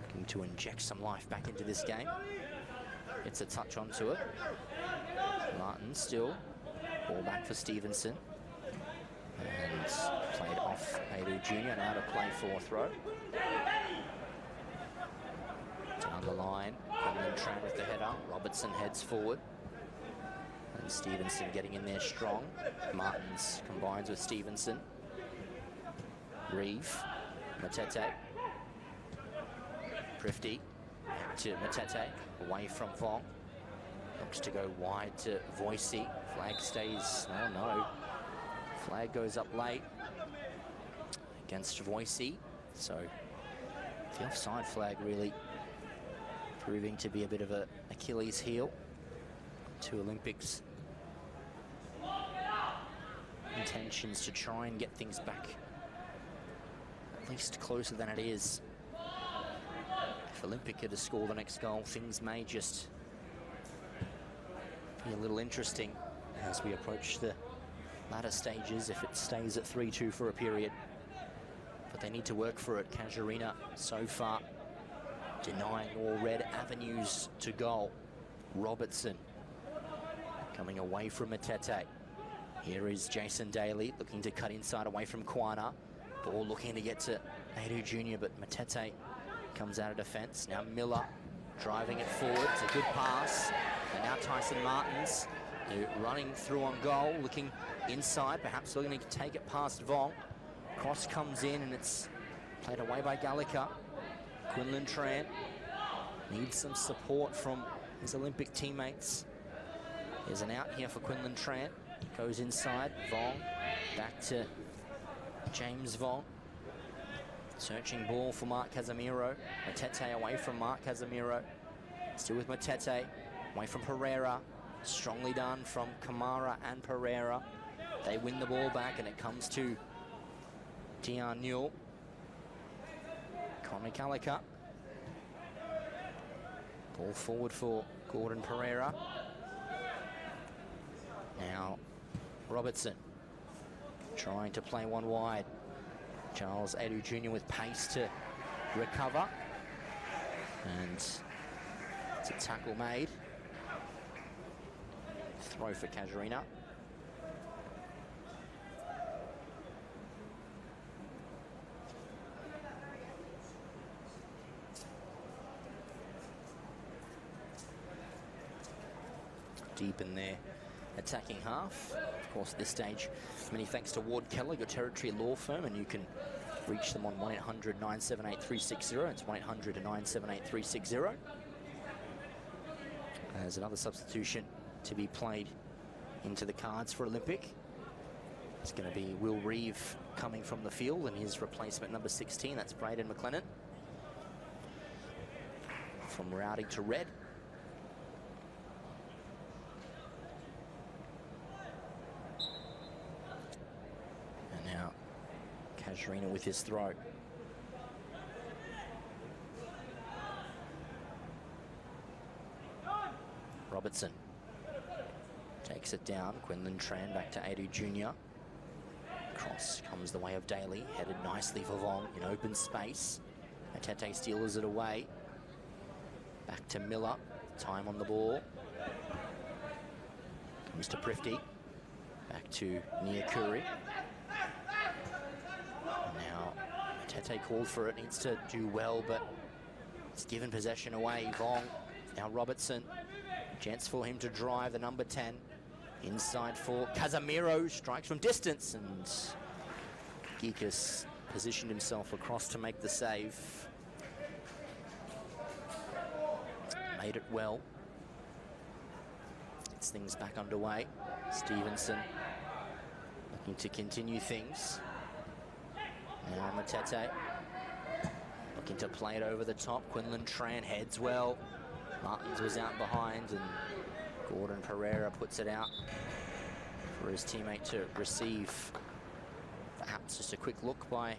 Looking to inject some life back into this game. Gets a touch onto it. Martins still. Ball back for Stevenson. And played off Adu Jr. Now to play for throw. Down the line. Quinlan Tran with the header. Robertson heads forward. And Stevenson getting in there strong. Martins combines with Stevenson. Reeve. Matete. Prifty. Back to Matete. Away from Vong. Looks to go wide to Voicey. Flag stays. Oh no. Flag goes up late against Voicey. So the offside flag really proving to be a bit of a Achilles heel to Olympics' intentions to try and get things back at least closer than it is. If Olympic are to score the next goal, things may just be a little interesting as we approach the latter stages if it stays at 3-2 for a period. But they need to work for it. Casuarina so far denying all red avenues to goal. Robertson coming away from Matete. Here is Jason Daly looking to cut inside away from Quana. Ball looking to get to Adu Jr., but Matete comes out of defence. Now Miller driving it forward. It's a good pass. And now Tyson Martins running through on goal, looking inside, perhaps looking to take it past Vong. Cross comes in and it's played away by Gallagher. Quinlan Tran needs some support from his Olympic teammates. There's an out here for Quinlan Tran. Goes inside, Vong, back to James Vong. Searching ball for Mark Casemiro. Matete away from Mark Casemiro. Still with Matete, away from Pereira. Strongly done from Kamara and Pereira. They win the ball back and it comes to Dion Newell. Conor Gallagher. Ball forward for Gordon Pereira. Now Robertson trying to play one wide. Charles Adu Jr. with pace to recover. And it's a tackle made. Throw for Casuarina. Deep in there. Attacking half. Of course, at this stage, many thanks to Ward Keller, your territory law firm, and you can reach them on 1-800-978-360. It's 1-800-978-360. There's another substitution to be played into the cards for Olympic. It's going to be Will Reeve coming from the field and his replacement number 16. That's Braden McLennan. From rowdy to red. Casuarina with his throw. Robertson takes it down. Quinlan Tran back to Adu Jr. Cross comes the way of Daly. Headed nicely for Vong in open space. Matete steals it away. Back to Miller. Time on the ball. Comes to Prifty. Back to Niakuri. Now, Tete called for it, needs to do well, but it's given possession away. Vong, now Robertson. Chance for him to drive, the number 10. Inside for Casemiro, strikes from distance, and Geekus positioned himself across to make the save. Made it well. Gets things back underway. Stevenson looking to continue things. Now Matete looking to play it over the top. Quinlan Tran heads well. Martins was out behind, and Gordon Pereira puts it out for his teammate to receive. Perhaps just a quick look by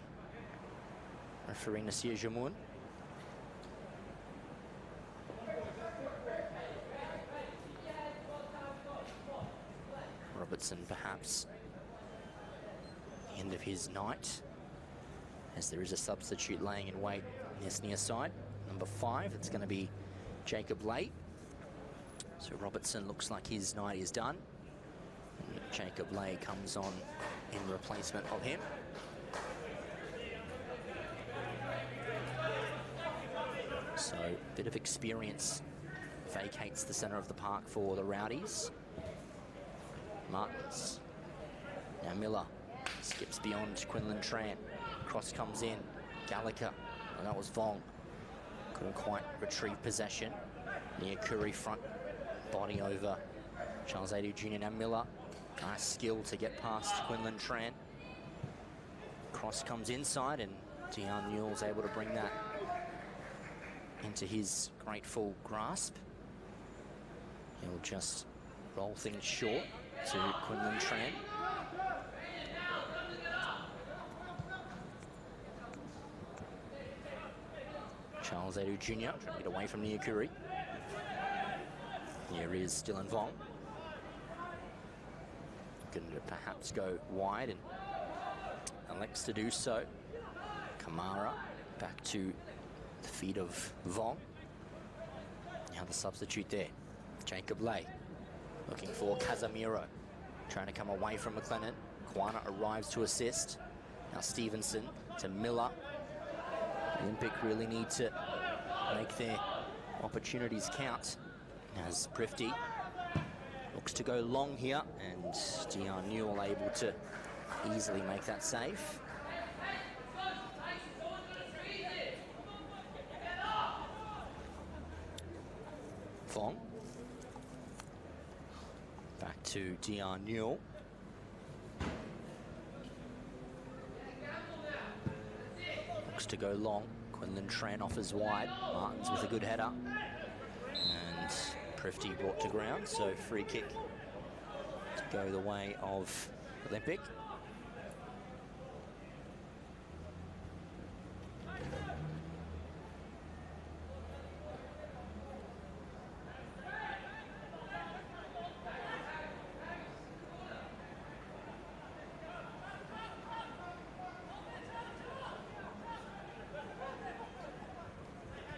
referee Nasir Jamoun. Robertson perhaps end of his night, as there is a substitute laying in wait in this near side. Number 5, it's going to be Jacob Lay. So Robertson looks like his night is done. And Jacob Lay comes on in replacement of him. So a bit of experience vacates the centre of the park for the Rowdies. Martins. Now Miller skips beyond Quinlan Tran. Cross comes in. Gallagher. Well, that was Vong. Couldn't quite retrieve possession. Niakuri front body over Charles Adu Jr. Now Miller. Nice skill to get past Quinlan Tran. Cross comes inside, and Dion Newell's able to bring that into his grateful grasp. He'll just roll things short to Quinlan Tran. Charles Adu Jr. trying to get away from Niakuri. Here is still in Vong. Looking to perhaps go wide, and elects to do so. Kamara back to the feet of Vong. Now the substitute there, Jacob Lay. Looking for Casemiro. Trying to come away from McLennan. Kwana arrives to assist. Now Stevenson to Miller. Olympic really need to make their opportunities count, as Prifty looks to go long here, and Dion Newell able to easily make that save. Vong. Back to Dion Newell. Looks to go long. Quinlan Tran offers wide. Martins with a good header. And Prifty brought to ground, so free kick to go the way of Olympic.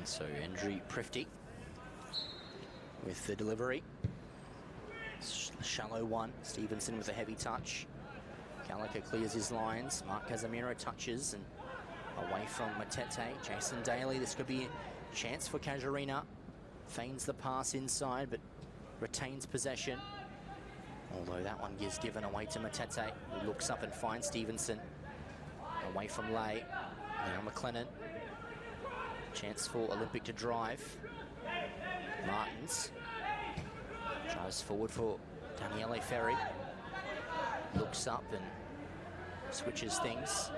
So Andrew Prifty with the delivery. Shallow one. Stevenson with a heavy touch. Gallagher clears his lines. Mark Casemiro touches and away from Matete. Jason Daly. This could be a chance for Casuarina. Feigns the pass inside, but retains possession. Although that one is given away to Matete, who looks up and finds Stevenson. Away from Lay. Now McLennan. Chance for Olympic to drive. Martins drives forward for Daniele Ferri. Looks up and switches things.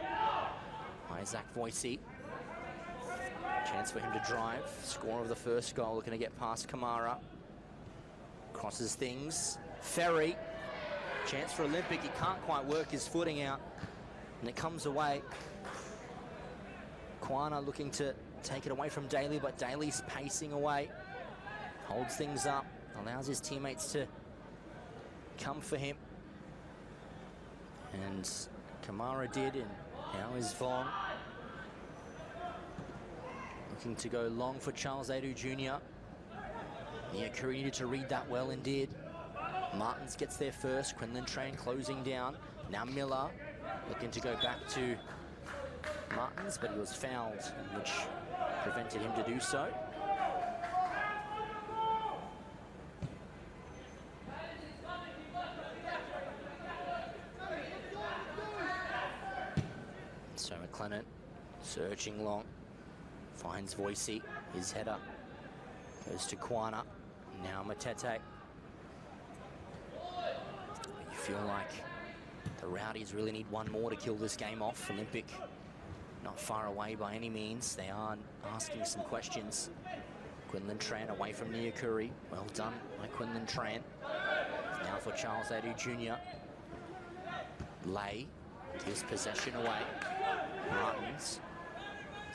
Isaac Voicey. Chance for him to drive. Score of the first goal, looking to get past Kamara. Crosses things. Ferri. Chance for Olympic. He can't quite work his footing out, and it comes away. Kwana looking to take it away from Daly, but Daly's pacing away. Holds things up, allows his teammates to come for him. And Kamara did, and now is Vong. Looking to go long for Charles Adu Jr. Niakuri needed to read that well and did. Martins gets there first. Quinlan Tran closing down. Now Miller looking to go back to Martins, but he was fouled, which prevented him to do so. So McLennan searching long, finds Voicey, his header goes to Kwana, now Matete. You feel like the Rowdies really need one more to kill this game off. Olympic not far away by any means. They are asking some questions. Quinlan Tran away from Niakuri. Well done by Quinlan Tran. Now for Charles Adu Jr. Lay gives possession away. Martins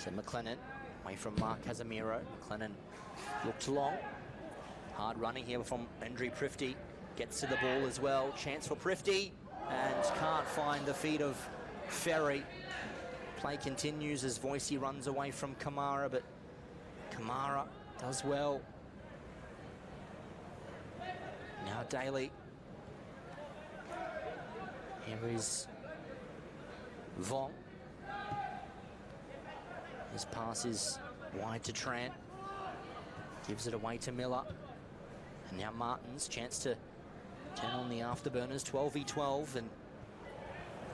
to McLennan, away from Mark Casemiro. McLennan looked long. Hard running here from Andre Prifty. Gets to the ball as well. Chance for Prifty, and can't find the feet of Ferry. Play continues as Voicey runs away from Kamara, but Kamara does well. Now Daly. Here is Vong. His pass is wide to Tran. Gives it away to Miller. And now Martins, chance to turn on the afterburners. 12v12 and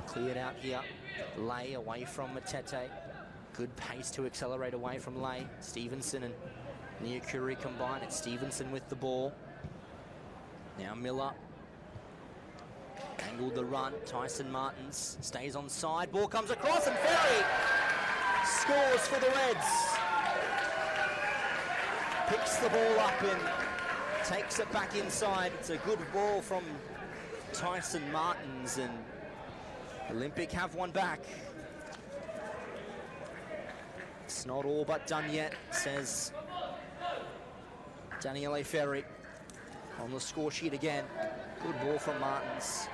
cleared out here. Lay away from Matete. Good pace to accelerate away from Lay. Stevenson and Niakuri combine. It's Stevenson with the ball. Now Miller. Angled the run. Tyson Martins stays on side. Ball comes across and Ferry scores for the Reds. Picks the ball up and takes it back inside. It's a good ball from Tyson Martins, and Olympic have one back. It's not all but done yet, says Daniele Ferri on the score sheet again. Good ball from Martins.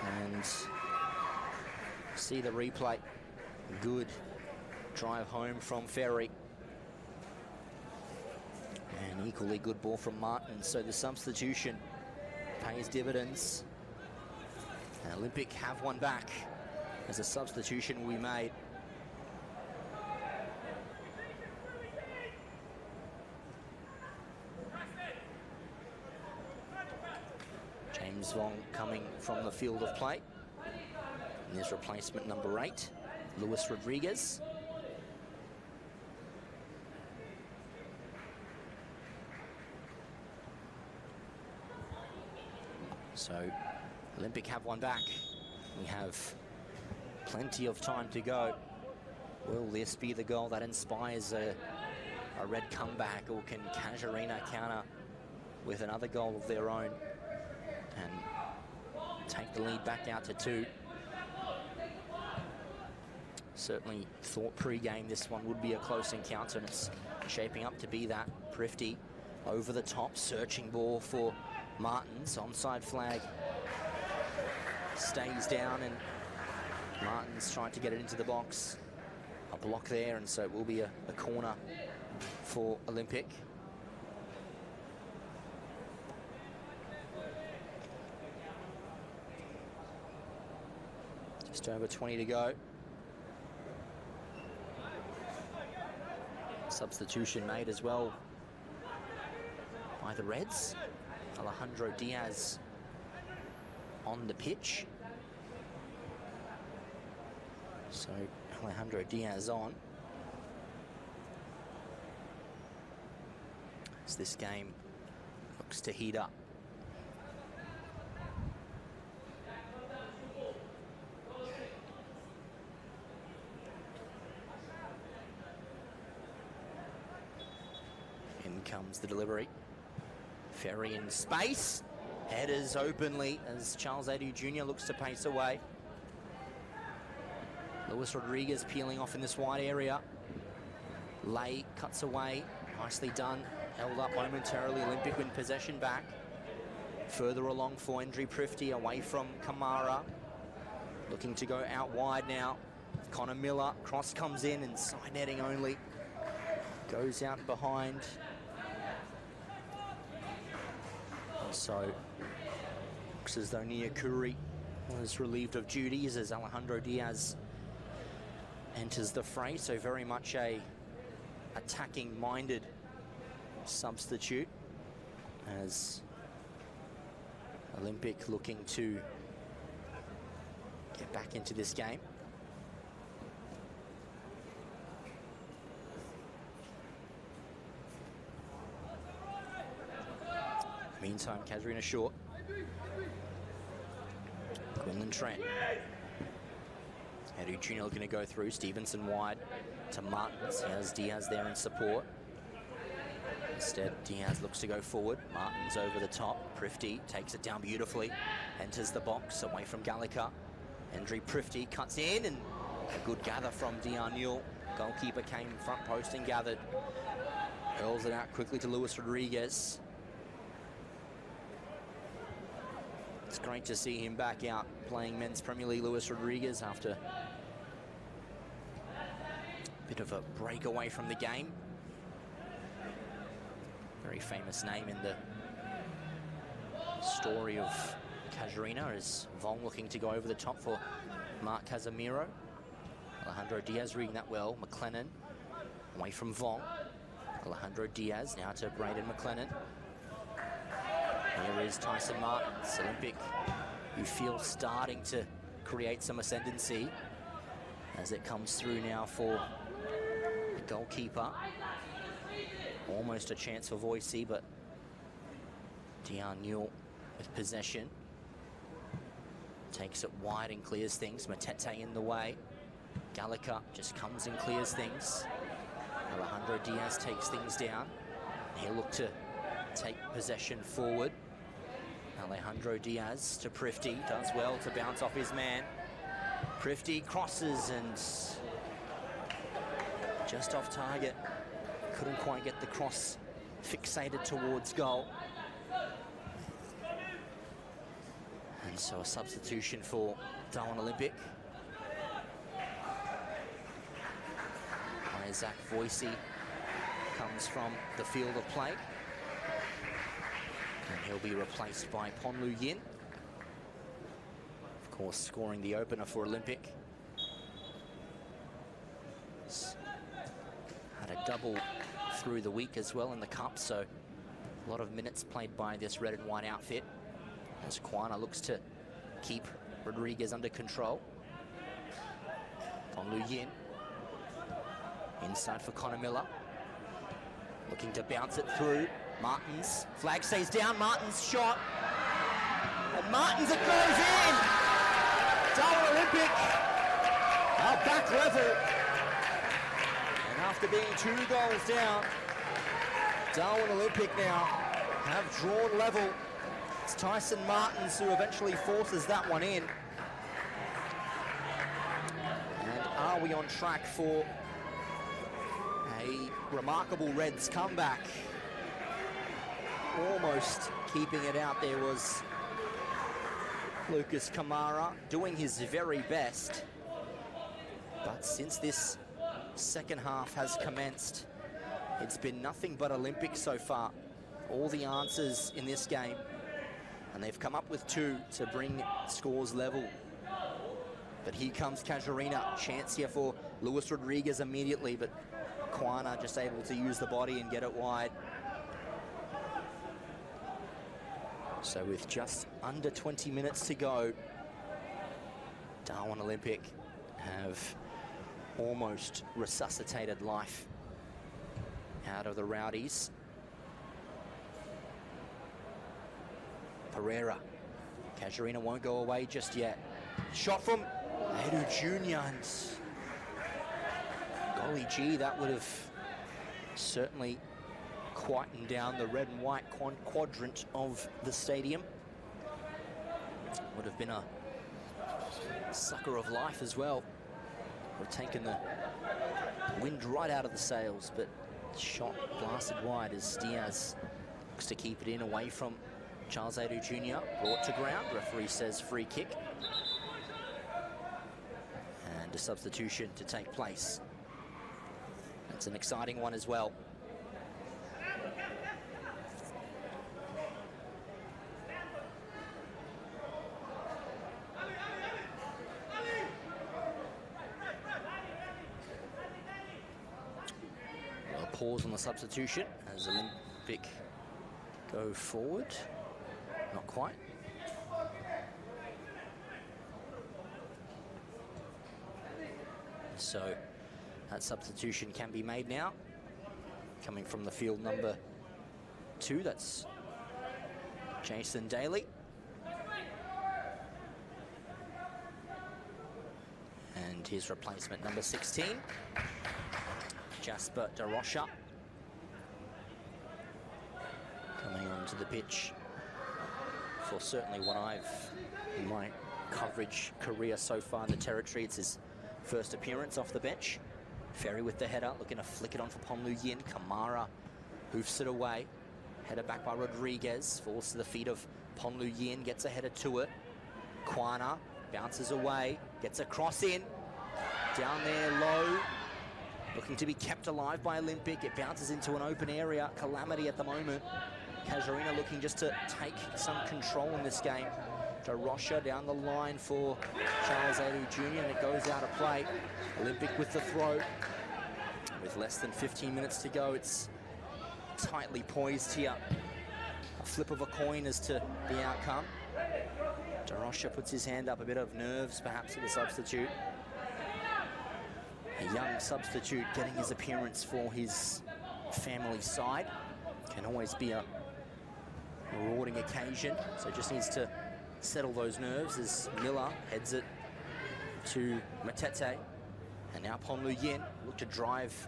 And see the replay. Good drive home from Ferry. And equally good ball from Martins. So the substitution pays dividends. And Olympic have one back as a substitution we made. James Vong coming from the field of play. And there's replacement number 8, Luis Rodriguez. So Olympic have one back. We have plenty of time to go. Will this be the goal that inspires a Red comeback, or can Casuarina counter with another goal of their own and take the lead back out to 2? Certainly thought pre-game this one would be a close encounter, and it's shaping up to be that. Prifty over the top, searching ball for Martins. Onside flag stays down, and Martins trying to get it into the box. A block there, and so it will be a corner for Olympic. Just over 20 to go. Substitution made as well by the Reds. Alejandro Diaz on the pitch. So Alejandro Diaz on. As this game looks to heat up. In comes the delivery. Ferry in space. Headers openly as Charles Adu Jr. looks to pace away. Luis Rodriguez peeling off in this wide area. Lay cuts away. Nicely done. Held up momentarily. Olympic win possession back. Further along for Andre Prifty, away from Kamara. Looking to go out wide now. Connor Miller. Cross comes in and side netting only. Goes out behind. So, looks as though Niakuri was relieved of duties as Alejandro Diaz enters the fray. So very much a attacking-minded substitute as Olympic looking to get back into this game. Meantime, Casuarina short. Quinlan Trent. Edu Jr. looking to go through. Stevenson wide to Martins. He has Diaz there in support. Instead, Diaz looks to go forward. Martins over the top. Prifty takes it down beautifully. Enters the box away from Gallica. Hendry Prifty cuts in, and a good gather from Dion Newell. Goalkeeper came front post and gathered. Hurls it out quickly to Luis Rodriguez. It's great to see him back out playing Men's Premier League, Luis Rodriguez, after a bit of a break away from the game. Very famous name in the story of Casuarina, is Vong looking to go over the top for Mark Casemiro. Alejandro Diaz reading that well. McLennan away from Vong. Alejandro Diaz now to Braden McLennan. Here is Tyson Martins, Olympic, who feels starting to create some ascendancy as it comes through now for the goalkeeper. Almost a chance for Voicey, but Dion Newell with possession. Takes it wide and clears things. Matete in the way. Gallica just comes and clears things. Alejandro Diaz takes things down. He'll look to take possession forward. Alejandro Diaz to Prifty, does well to bounce off his man. Prifty crosses and just off target. Couldn't quite get the cross fixated towards goal. And so a substitution for Darwin Olympic. Isaac Voicey comes from the field of play. And he'll be replaced by Ponlu Yin. Of course, scoring the opener for Olympic. Had a double through the week as well in the cup, so a lot of minutes played by this red and white outfit. As Kwana looks to keep Rodriguez under control. Ponlu Yin. Inside for Connor Miller. Looking to bounce it through. Martins. Flag stays down. Martins shot. And Martins, it goes in! Darwin Olympic are back level. And after being 2 goals down, Darwin Olympic now have drawn level. It's Tyson Martins who eventually forces that one in. And are we on track for a remarkable Reds comeback? Almost keeping it out there was Lucas Kamara, doing his very best. But since this second half has commenced, it's been nothing but Olympic so far. All the answers in this game, and they've come up with 2 to bring scores level. But here comes Casuarina. Chance here for Luis Rodriguez immediately, but Kwana just able to use the body and get it wide. So with just under 20 minutes to go, Darwin Olympic have almost resuscitated life out of the Rowdies. Pereira. Casuarina won't go away just yet. Shot from Edu Jr. and golly gee, that would have certainly quietened down the red and white quadrant of the stadium. Would have been a sucker of life as well. Would have taken the wind right out of the sails, but shot blasted wide as Diaz looks to keep it in away from Charles Edu Jr. Brought to ground. Referee says free kick. And a substitution to take place. It's an exciting one as well. pause on the substitution as Olympic go forward. Not quite. So that substitution can be made now. Coming from the field number 2, that's Jason Daly. And his replacement, number 16, Jasper DeRocha. Coming onto the pitch for certainly what I've, in my coverage career so far in the territory, it's his first appearance off the bench. Ferry with the header, looking to flick it on for Ponlu Yin. Kamara hoofs it away. Header back by Rodriguez, falls to the feet of Ponlu Yin, gets a header to it. Kwana bounces away, gets a cross in. Down there low, looking to be kept alive by Olympic. It bounces into an open area. Calamity at the moment. Casuarina looking just to take some control in this game. DeRocha down the line for Charles Adu Jr. and it goes out of play. Olympic with the throw. With less than 15 minutes to go, it's tightly poised here. A flip of a coin as to the outcome. DeRocha puts his hand up, a bit of nerves perhaps for the substitute. A young substitute getting his appearance for his family side. Can always be a rewarding occasion, so just needs to settle those nerves as Miller heads it to Matete. And now Ponlu Yin look to drive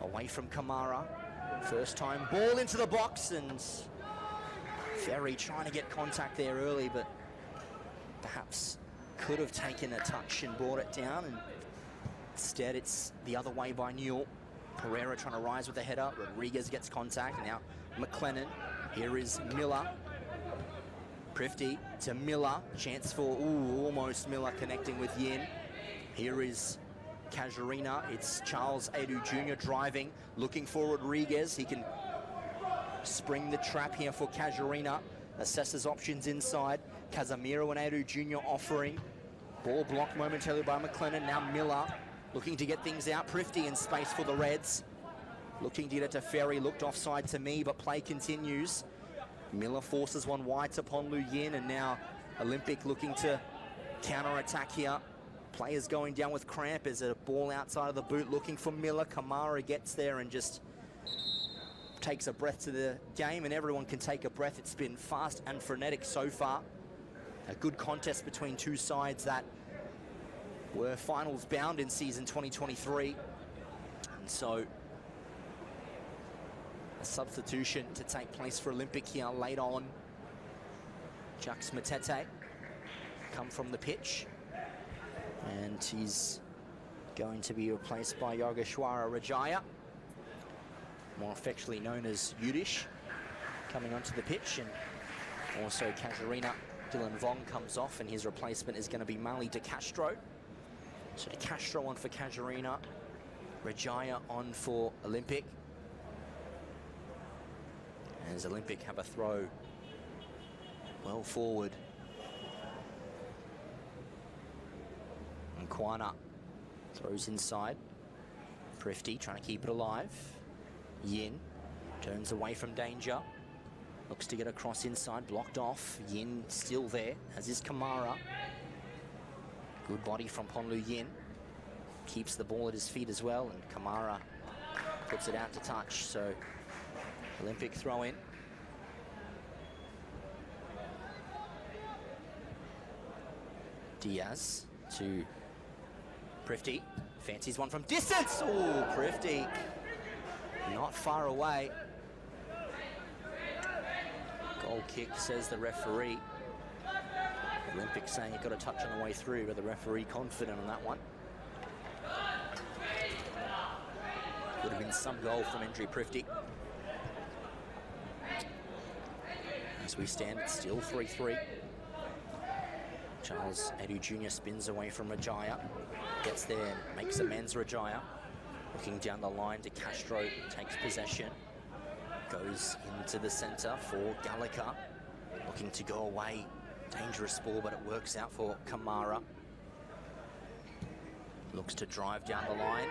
away from Kamara. First time ball into the box, and Ferry trying to get contact there early, but perhaps could have taken a touch and brought it down, and instead it's the other way by Newell. Pereira trying to rise with the header. Rodriguez gets contact, and now McLennan. Here is Miller. Prifty to Miller. Chance for, almost Miller connecting with Yin. Here is Casuarina. It's Charles Adu Jr. driving, looking for Rodriguez. He can spring the trap here for Casuarina. Assesses options inside. Casemiro and Adu Jr. offering. Ball blocked momentarily by McLennan. Now Miller looking to get things out. Prifty in space for the Reds. Looking to get it to Ferry. Looked offside to me, but play continues. Miller forces one wide to Ponlu Yin, and now Olympic looking to counter-attack here. Players going down with cramp. Is it a ball outside of the boot looking for Miller? Kamara gets there and just takes a breath to the game, and everyone can take a breath. It's been fast and frenetic so far. A good contest between two sides that were finals bound in season 2023. And so a substitution to take place for Olympic here late on. Jux Matete come from the pitch, and he's going to be replaced by Yogeshwara Rajaya, more affectionately known as Yudish, coming onto the pitch. And also Casuarina, Dylan Vong comes off, and his replacement is going to be Mali De Castro. So De Castro on for Casuarina, Rajaya on for Olympic. As Olympic have a throw well forward. And Kwana throws inside. Prifty trying to keep it alive. Yin turns away from danger. Looks to get across inside, blocked off. Yin still there, as is Kamara. Good body from Ponlu Yin. Keeps the ball at his feet as well, and Kamara puts it out to touch. So Olympic throw in. Diaz to Prifty. Fancies one from distance. Oh, Prifty not far away. Goal kick, says the referee. Olympic saying he got a touch on the way through, but the referee confident on that one. Would have been some goal from Andrew Prifty. As we stand, it's still 3-3. Charles Adu Jr. spins away from Rajaya. Gets there, makes amends Rajaya. Looking down the line to Castro, takes possession. Goes into the centre for Gallagher. Looking to go away. Dangerous ball, but it works out for Kamara. Looks to drive down the line.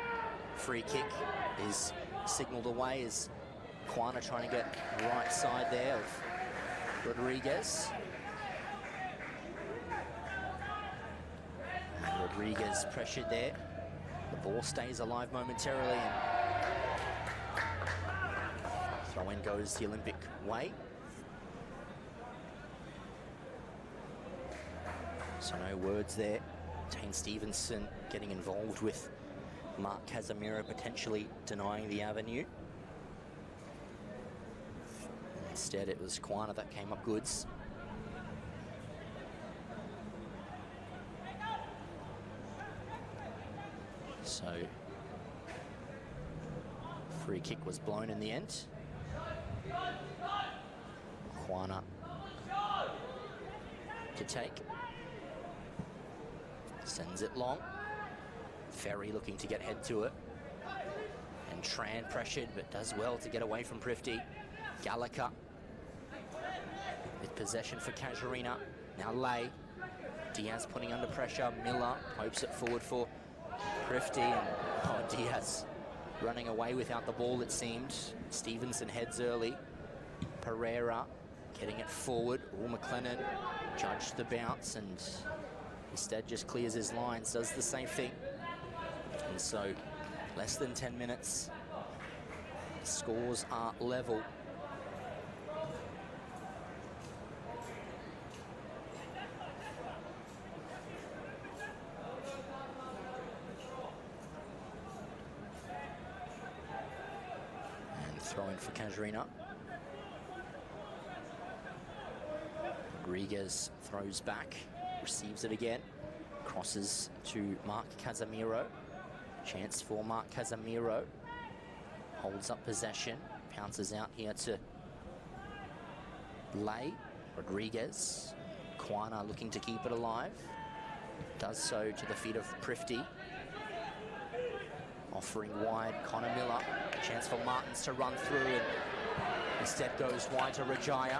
free kick is signalled away as Quana trying to get right side there of Rodriguez. And Rodriguez pressured there. The ball stays alive momentarily, and throw-in goes the Olympic way. So no words there. Tane Stevenson getting involved with Mark Casemiro potentially denying the avenue. Instead, it was Quana that came up goods. So, free kick was blown in the end. Quana to take. Sends it long. Ferry looking to get head to it. And Tran pressured, but does well to get away from Prifty. Gallagher with possession for Casuarina. Now Lay. Diaz putting under pressure. Miller hopes it forward for Prifty. And Diaz running away without the ball, it seemed. Stevenson heads early. Pereira getting it forward. McLennan judged the bounce and instead just clears his lines, does the same thing. And so, less than 10 minutes. Scores are level. And throw-in for Casuarina. Rodriguez throws back. Receives it again, crosses to Mark Casemiro. Chance for Mark Casemiro. Holds up possession, pounces out here to Lay. Rodriguez. Quana looking to keep it alive. Does so to the feet of Prifty. Offering wide, Connor Miller. Chance for Martins to run through, and instead goes wide to Rajaya.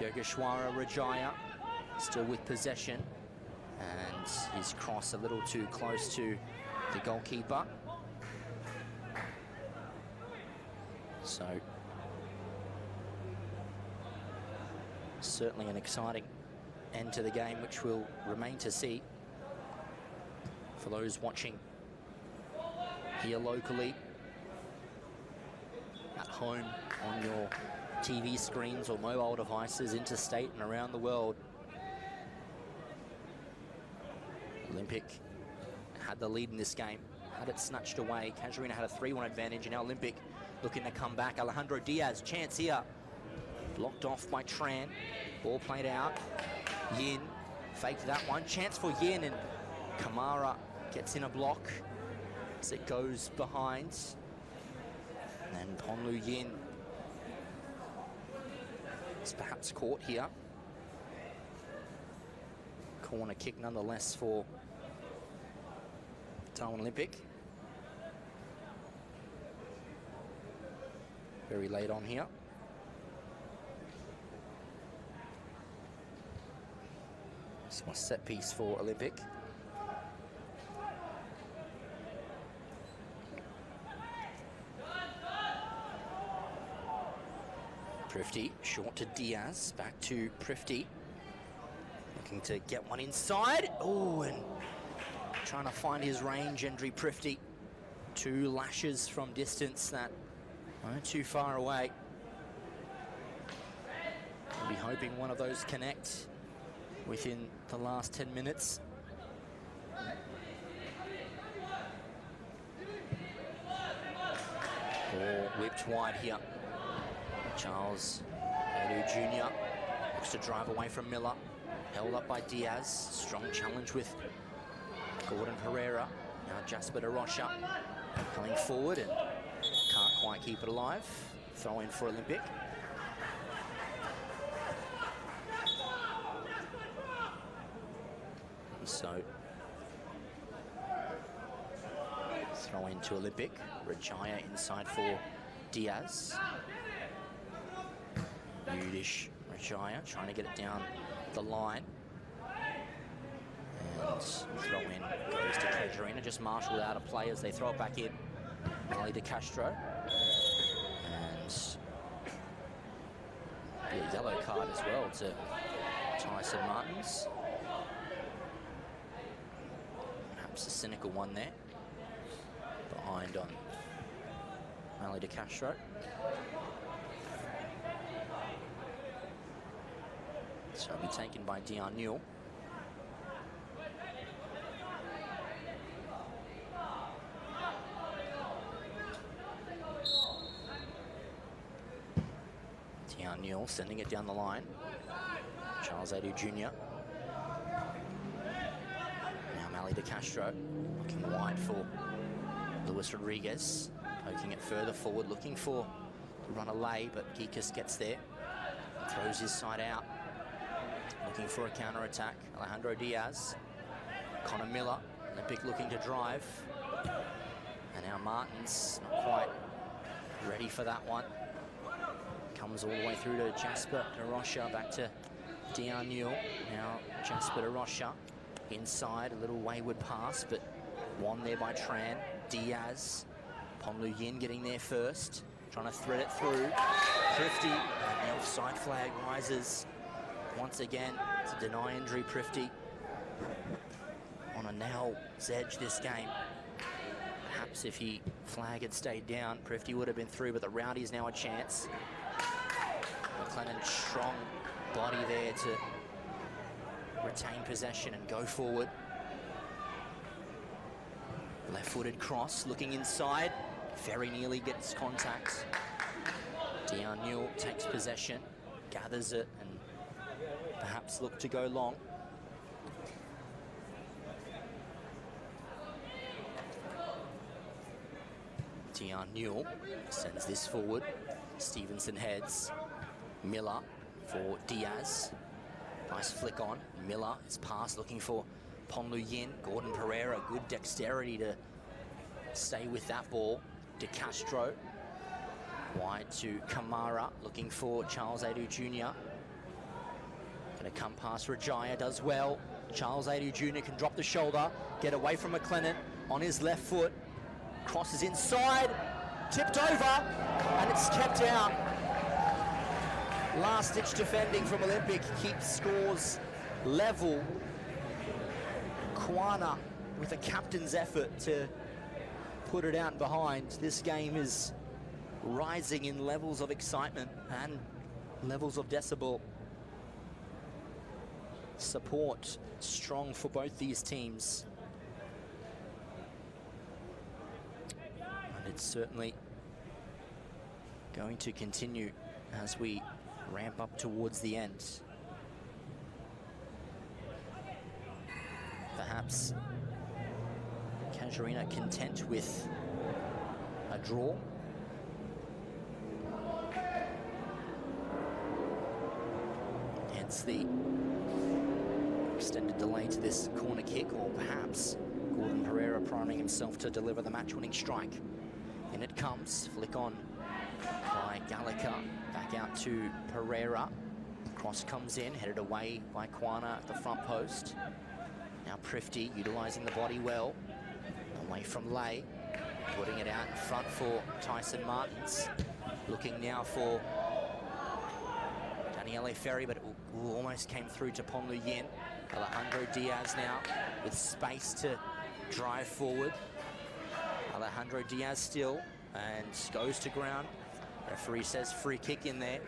Yogeshwara Rajaya. Still with possession, and his cross a little too close to the goalkeeper. So, certainly an exciting end to the game, which we'll remain to see. For those watching here locally, at home, on your TV screens or mobile devices, interstate and around the world, Olympic had the lead in this game, had it snatched away. Casuarina had a 3-1 advantage, and now Olympic looking to come back. Alejandro Diaz, chance here. Blocked off by Tran. Ball played out. Yin faked that one. Chance for Yin, and Kamara gets in a block as it goes behind. And Ponlu Yin is perhaps caught here. Corner kick nonetheless for Darwin Olympic. Very late on here. This was a set piece for Olympic. Prifty short to Diaz, back to Prifty. Looking to get one inside. Oh, and trying to find his range, Andre Prifty. 2 lashes from distance that aren't too far away. I'll be hoping one of those connect within the last 10 minutes. Ball whipped wide here. Charles Edu Jr. looks to drive away from Miller. Held up by Diaz. Strong challenge with Gordon Herrera. Now Jasper De Rocha coming forward and can't quite keep it alive. Throw in for Olympic. So throw in to Olympic. Rajaya inside for Diaz. Yudish Rajaya trying to get it down the line. And Throw in goes to Casuarina, just marshalled out of play as they throw it back in. Molly De Castro. And a yellow card as well to Tyson Martins. Perhaps a cynical one there. Behind on Molly De Castro. So it'll be taken by Dion Newell. Dion Newell sending it down the line. Charles Adu Jr. Now Molly De Castro looking wide for Luis Rodriguez. Poking it further forward, looking for the run away, but Geekus gets there. Throws his side out. Looking for a counter-attack. Alejandro Diaz. Connor Miller, Olympic looking to drive. And now Martins not quite ready for that one. Comes all the way through to Jasper De Rocha, back to Dion Newell. Now Jasper De Rocha inside, a little wayward pass, but won there by Tran. Diaz, Ponlu Yin getting there first, trying to thread it through. Prifty, and the offside flag rises once again to deny injury. Prifty on a nail's edge this game. Perhaps if he flag had stayed down, Prifty would have been through, but the Rowdies now a chance. McLennan, strong body there to retain possession and go forward. Left-footed cross, looking inside. Very nearly gets contact. Dion Newell takes possession, gathers it, and perhaps look to go long. Dion Newell sends this forward. Stevenson heads. Miller for Diaz. Nice flick on. Miller is passed, looking for Ponlu Yin. Gordon Pereira, good dexterity to stay with that ball. De Castro. Wide to Kamara, looking for Charles Adu Jr. Gonna come past Rajaya, does well. Charles Adu Jr. can drop the shoulder, get away from McLennan on his left foot. Crosses inside, tipped over, and it's kept out. Last-ditch defending from Olympic keeps scores level. Kwana with a captain's effort to put it out behind. This game is rising in levels of excitement and levels of decibel. Support strong for both these teams. And it's certainly going to continue as we ramp up towards the end. Perhaps Casuarina content with a draw. Hence the extended delay to this corner kick, or perhaps Gordon Pereira priming himself to deliver the match-winning strike. In it comes, flick on by Gallagher, back out to Pereira. Cross comes in, headed away by Kwana at the front post. Now Prifty utilising the body well, away from Lay, putting it out in front for Tyson Martins. Looking now for Daniele Ferri, but it almost came through to Ponlu Yin. Alejandro Diaz now with space to drive forward. Alejandro Diaz still, and goes to ground. Referee says free kick in there.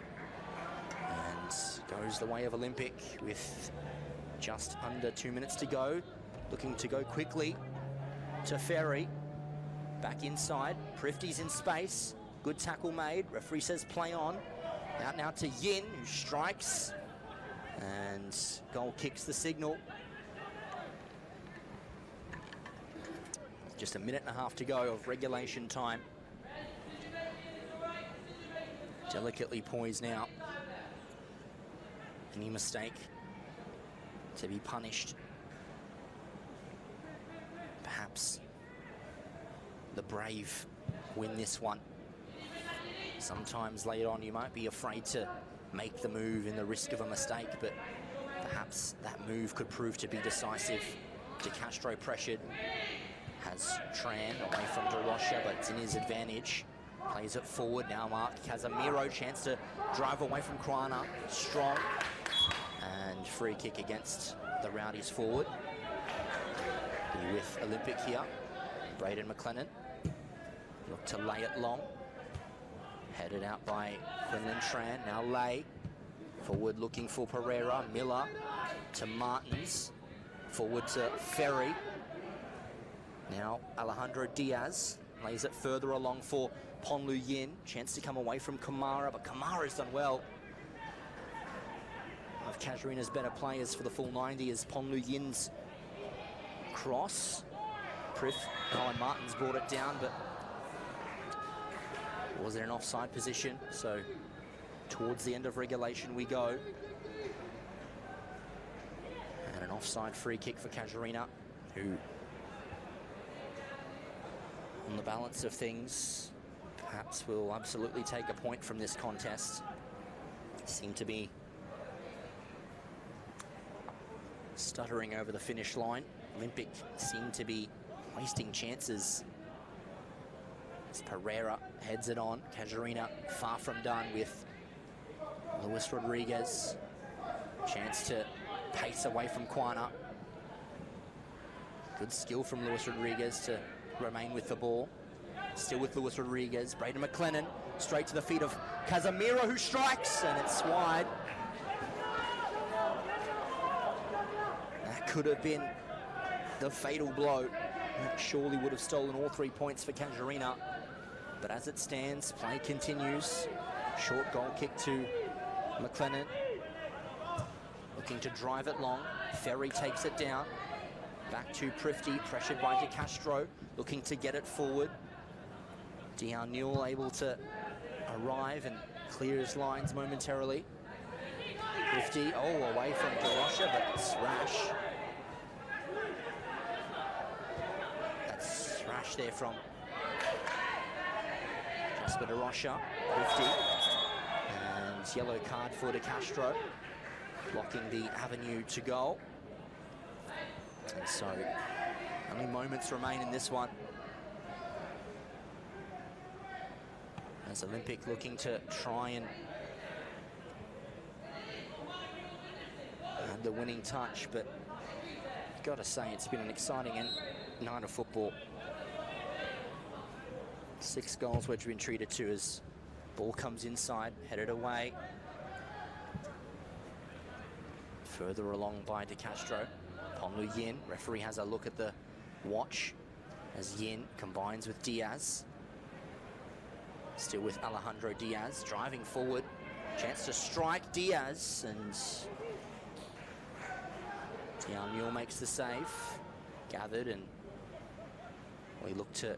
And goes the way of Olympic with just under 2 minutes to go. Looking to go quickly to Ferry. Back inside. Prifty's in space. Good tackle made. Referee says play on. Out now to Yin, who strikes. And goal kicks the signal. Just a minute and a half to go of regulation time. Delicately poised now. Any mistake to be punished. Perhaps the brave win this one. Sometimes later on you might be afraid to make the move in the risk of a mistake, but perhaps that move could prove to be decisive De Castro pressured. Has Tran away from Darwin, but it's in his advantage. Plays it forward now, Mark Casemiro, chance to drive away from Quana. Strong. And free kick against the Rowdies forward. Be with Olympic here. Braden McLennan. Look to lay it long. Headed out by Quinlan Tran. Now lay. Forward looking for Pereira. Miller to Martins. Forward to Ferry. Now Alejandro Diaz lays it further along for Ponlu Yin. Chance to come away from Kamara, but Kamara's done well. One of Casuarina's better players for the full 90 is Ponlu Yin's cross. And Martins brought it down, but was there an offside position? So towards the end of regulation we go. And an offside free kick for Casuarina, who on the balance of things perhaps will absolutely take a point from this contest. Seem to be stuttering over the finish line. Olympic seem to be wasting chances as Pereira heads it on. Casuarina far from done with Luis Rodriguez. Chance to pace away from Quana. Good skill from Luis Rodriguez to remain with the ball. Still with Luis Rodriguez. Braden McLennan straight to the feet of Casemiro, who strikes, and it's wide. That could have been the fatal blow. That surely would have stolen all 3 points for Casuarina. But as it stands, play continues. Short goal kick to McLennan. Looking to drive it long. Ferry takes it down. Back to Prifty, pressured by De Castro. Looking to get it forward. Dion Newell able to arrive and clear his lines momentarily. Prifty, away from Darosha, but it's rash. That's rash there from Jasper Darosha. Prifty. And yellow card for De Castro, blocking the avenue to goal. And so only moments remain in this one, as Olympic looking to try and add the winning touch, but I've got to say it's been an exciting night of football. 6 goals which have been treated to as ball comes inside, headed away. Further along by De Castro. Ponlu Yin, referee has a look at the watch as Yin combines with Diaz. Still with Alejandro Diaz, driving forward. Chance to strike Diaz, and Dion Newell makes the save. Gathered, and we look to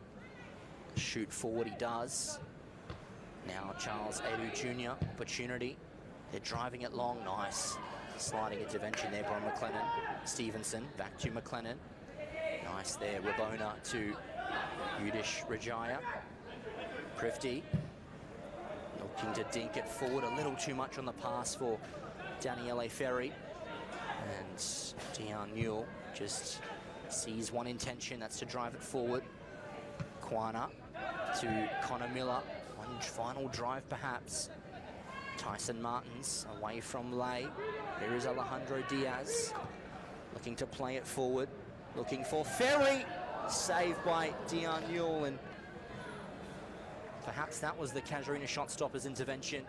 shoot forward, he does. Now Charles Edu Jr., opportunity. They're driving it long, nice. Sliding intervention there by McLennan. Stevenson, back to McLennan. Nice there, Rabona to Yudish Rajaya. Prifty looking to dink it forward, a little too much on the pass for Daniele Ferry. And Dion Newell just sees one intention, that's to drive it forward. Quana to Connor Miller. One final drive perhaps. Tyson Martins away from Lay. There is Alejandro Diaz looking to play it forward. Looking for Ferry. Saved by Dion Newell, and perhaps that was the Casuarina shot stopper's intervention.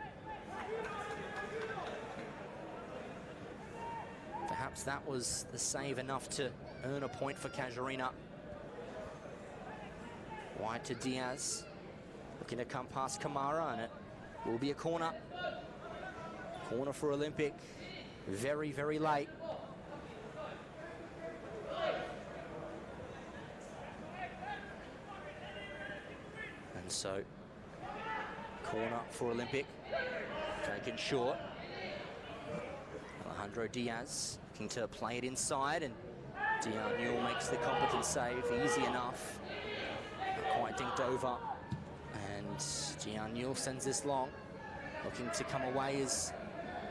Perhaps that was the save enough to earn a point for Casuarina. Wide to Diaz. Looking to come past Kamara, and it will be a corner. Corner for Olympic. Very, very late. And so, corner for Olympic. Taken short. Alejandro Diaz looking to play it inside, and Dion Newell makes the competent save. Easy enough. Not quite dinked over. And Dion Newell sends this long. Looking to come away is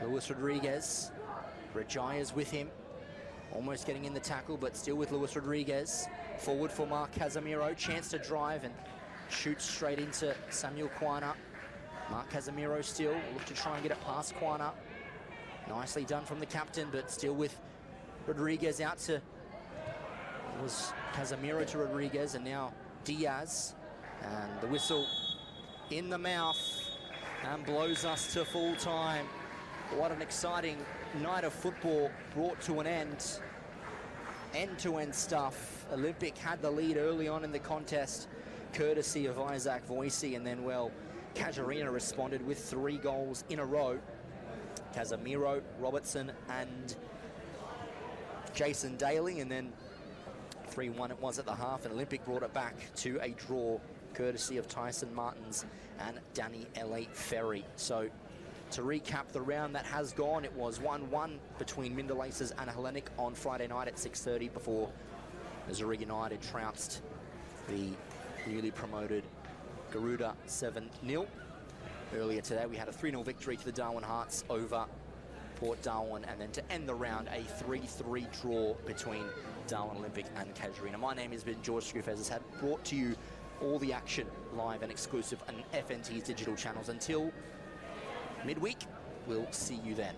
Luis Rodriguez. Rajaya's with him. Almost getting in the tackle, but still with Luis Rodriguez. Forward for Mark Casemiro. Chance to drive and shoot straight into Samuel Quana. Mark Casemiro still will look to try and get it past Quana. Nicely done from the captain, but still with Rodriguez out to... It was Casemiro to Rodriguez, and now Diaz. And the whistle in the mouth and blows us to full time. What an exciting night of football brought to an end. End-to-end stuff. Olympic had the lead early on in the contest, courtesy of Isaac Voicey, and then, well, Casuarina responded with 3 goals in a row. Casemiro, Robertson, and Jason Daly, and then 3-1 it was at the half, and Olympic brought it back to a draw, courtesy of Tyson Martins and Danny L.A. Ferry. So, to recap the round that has gone, it was 1-1 between Mindelaces and Hellenic on Friday night at 6:30 before Missouri United trounced the newly promoted Garuda 7-0. Earlier today, we had a 3-0 victory to the Darwin Hearts over Port Darwin, and then to end the round, a 3-3 draw between Darwin Olympic and Casuarina. My name has been George Scoofez, has had brought to you all the action live and exclusive on FNT's digital channels. Until midweek, we'll see you then.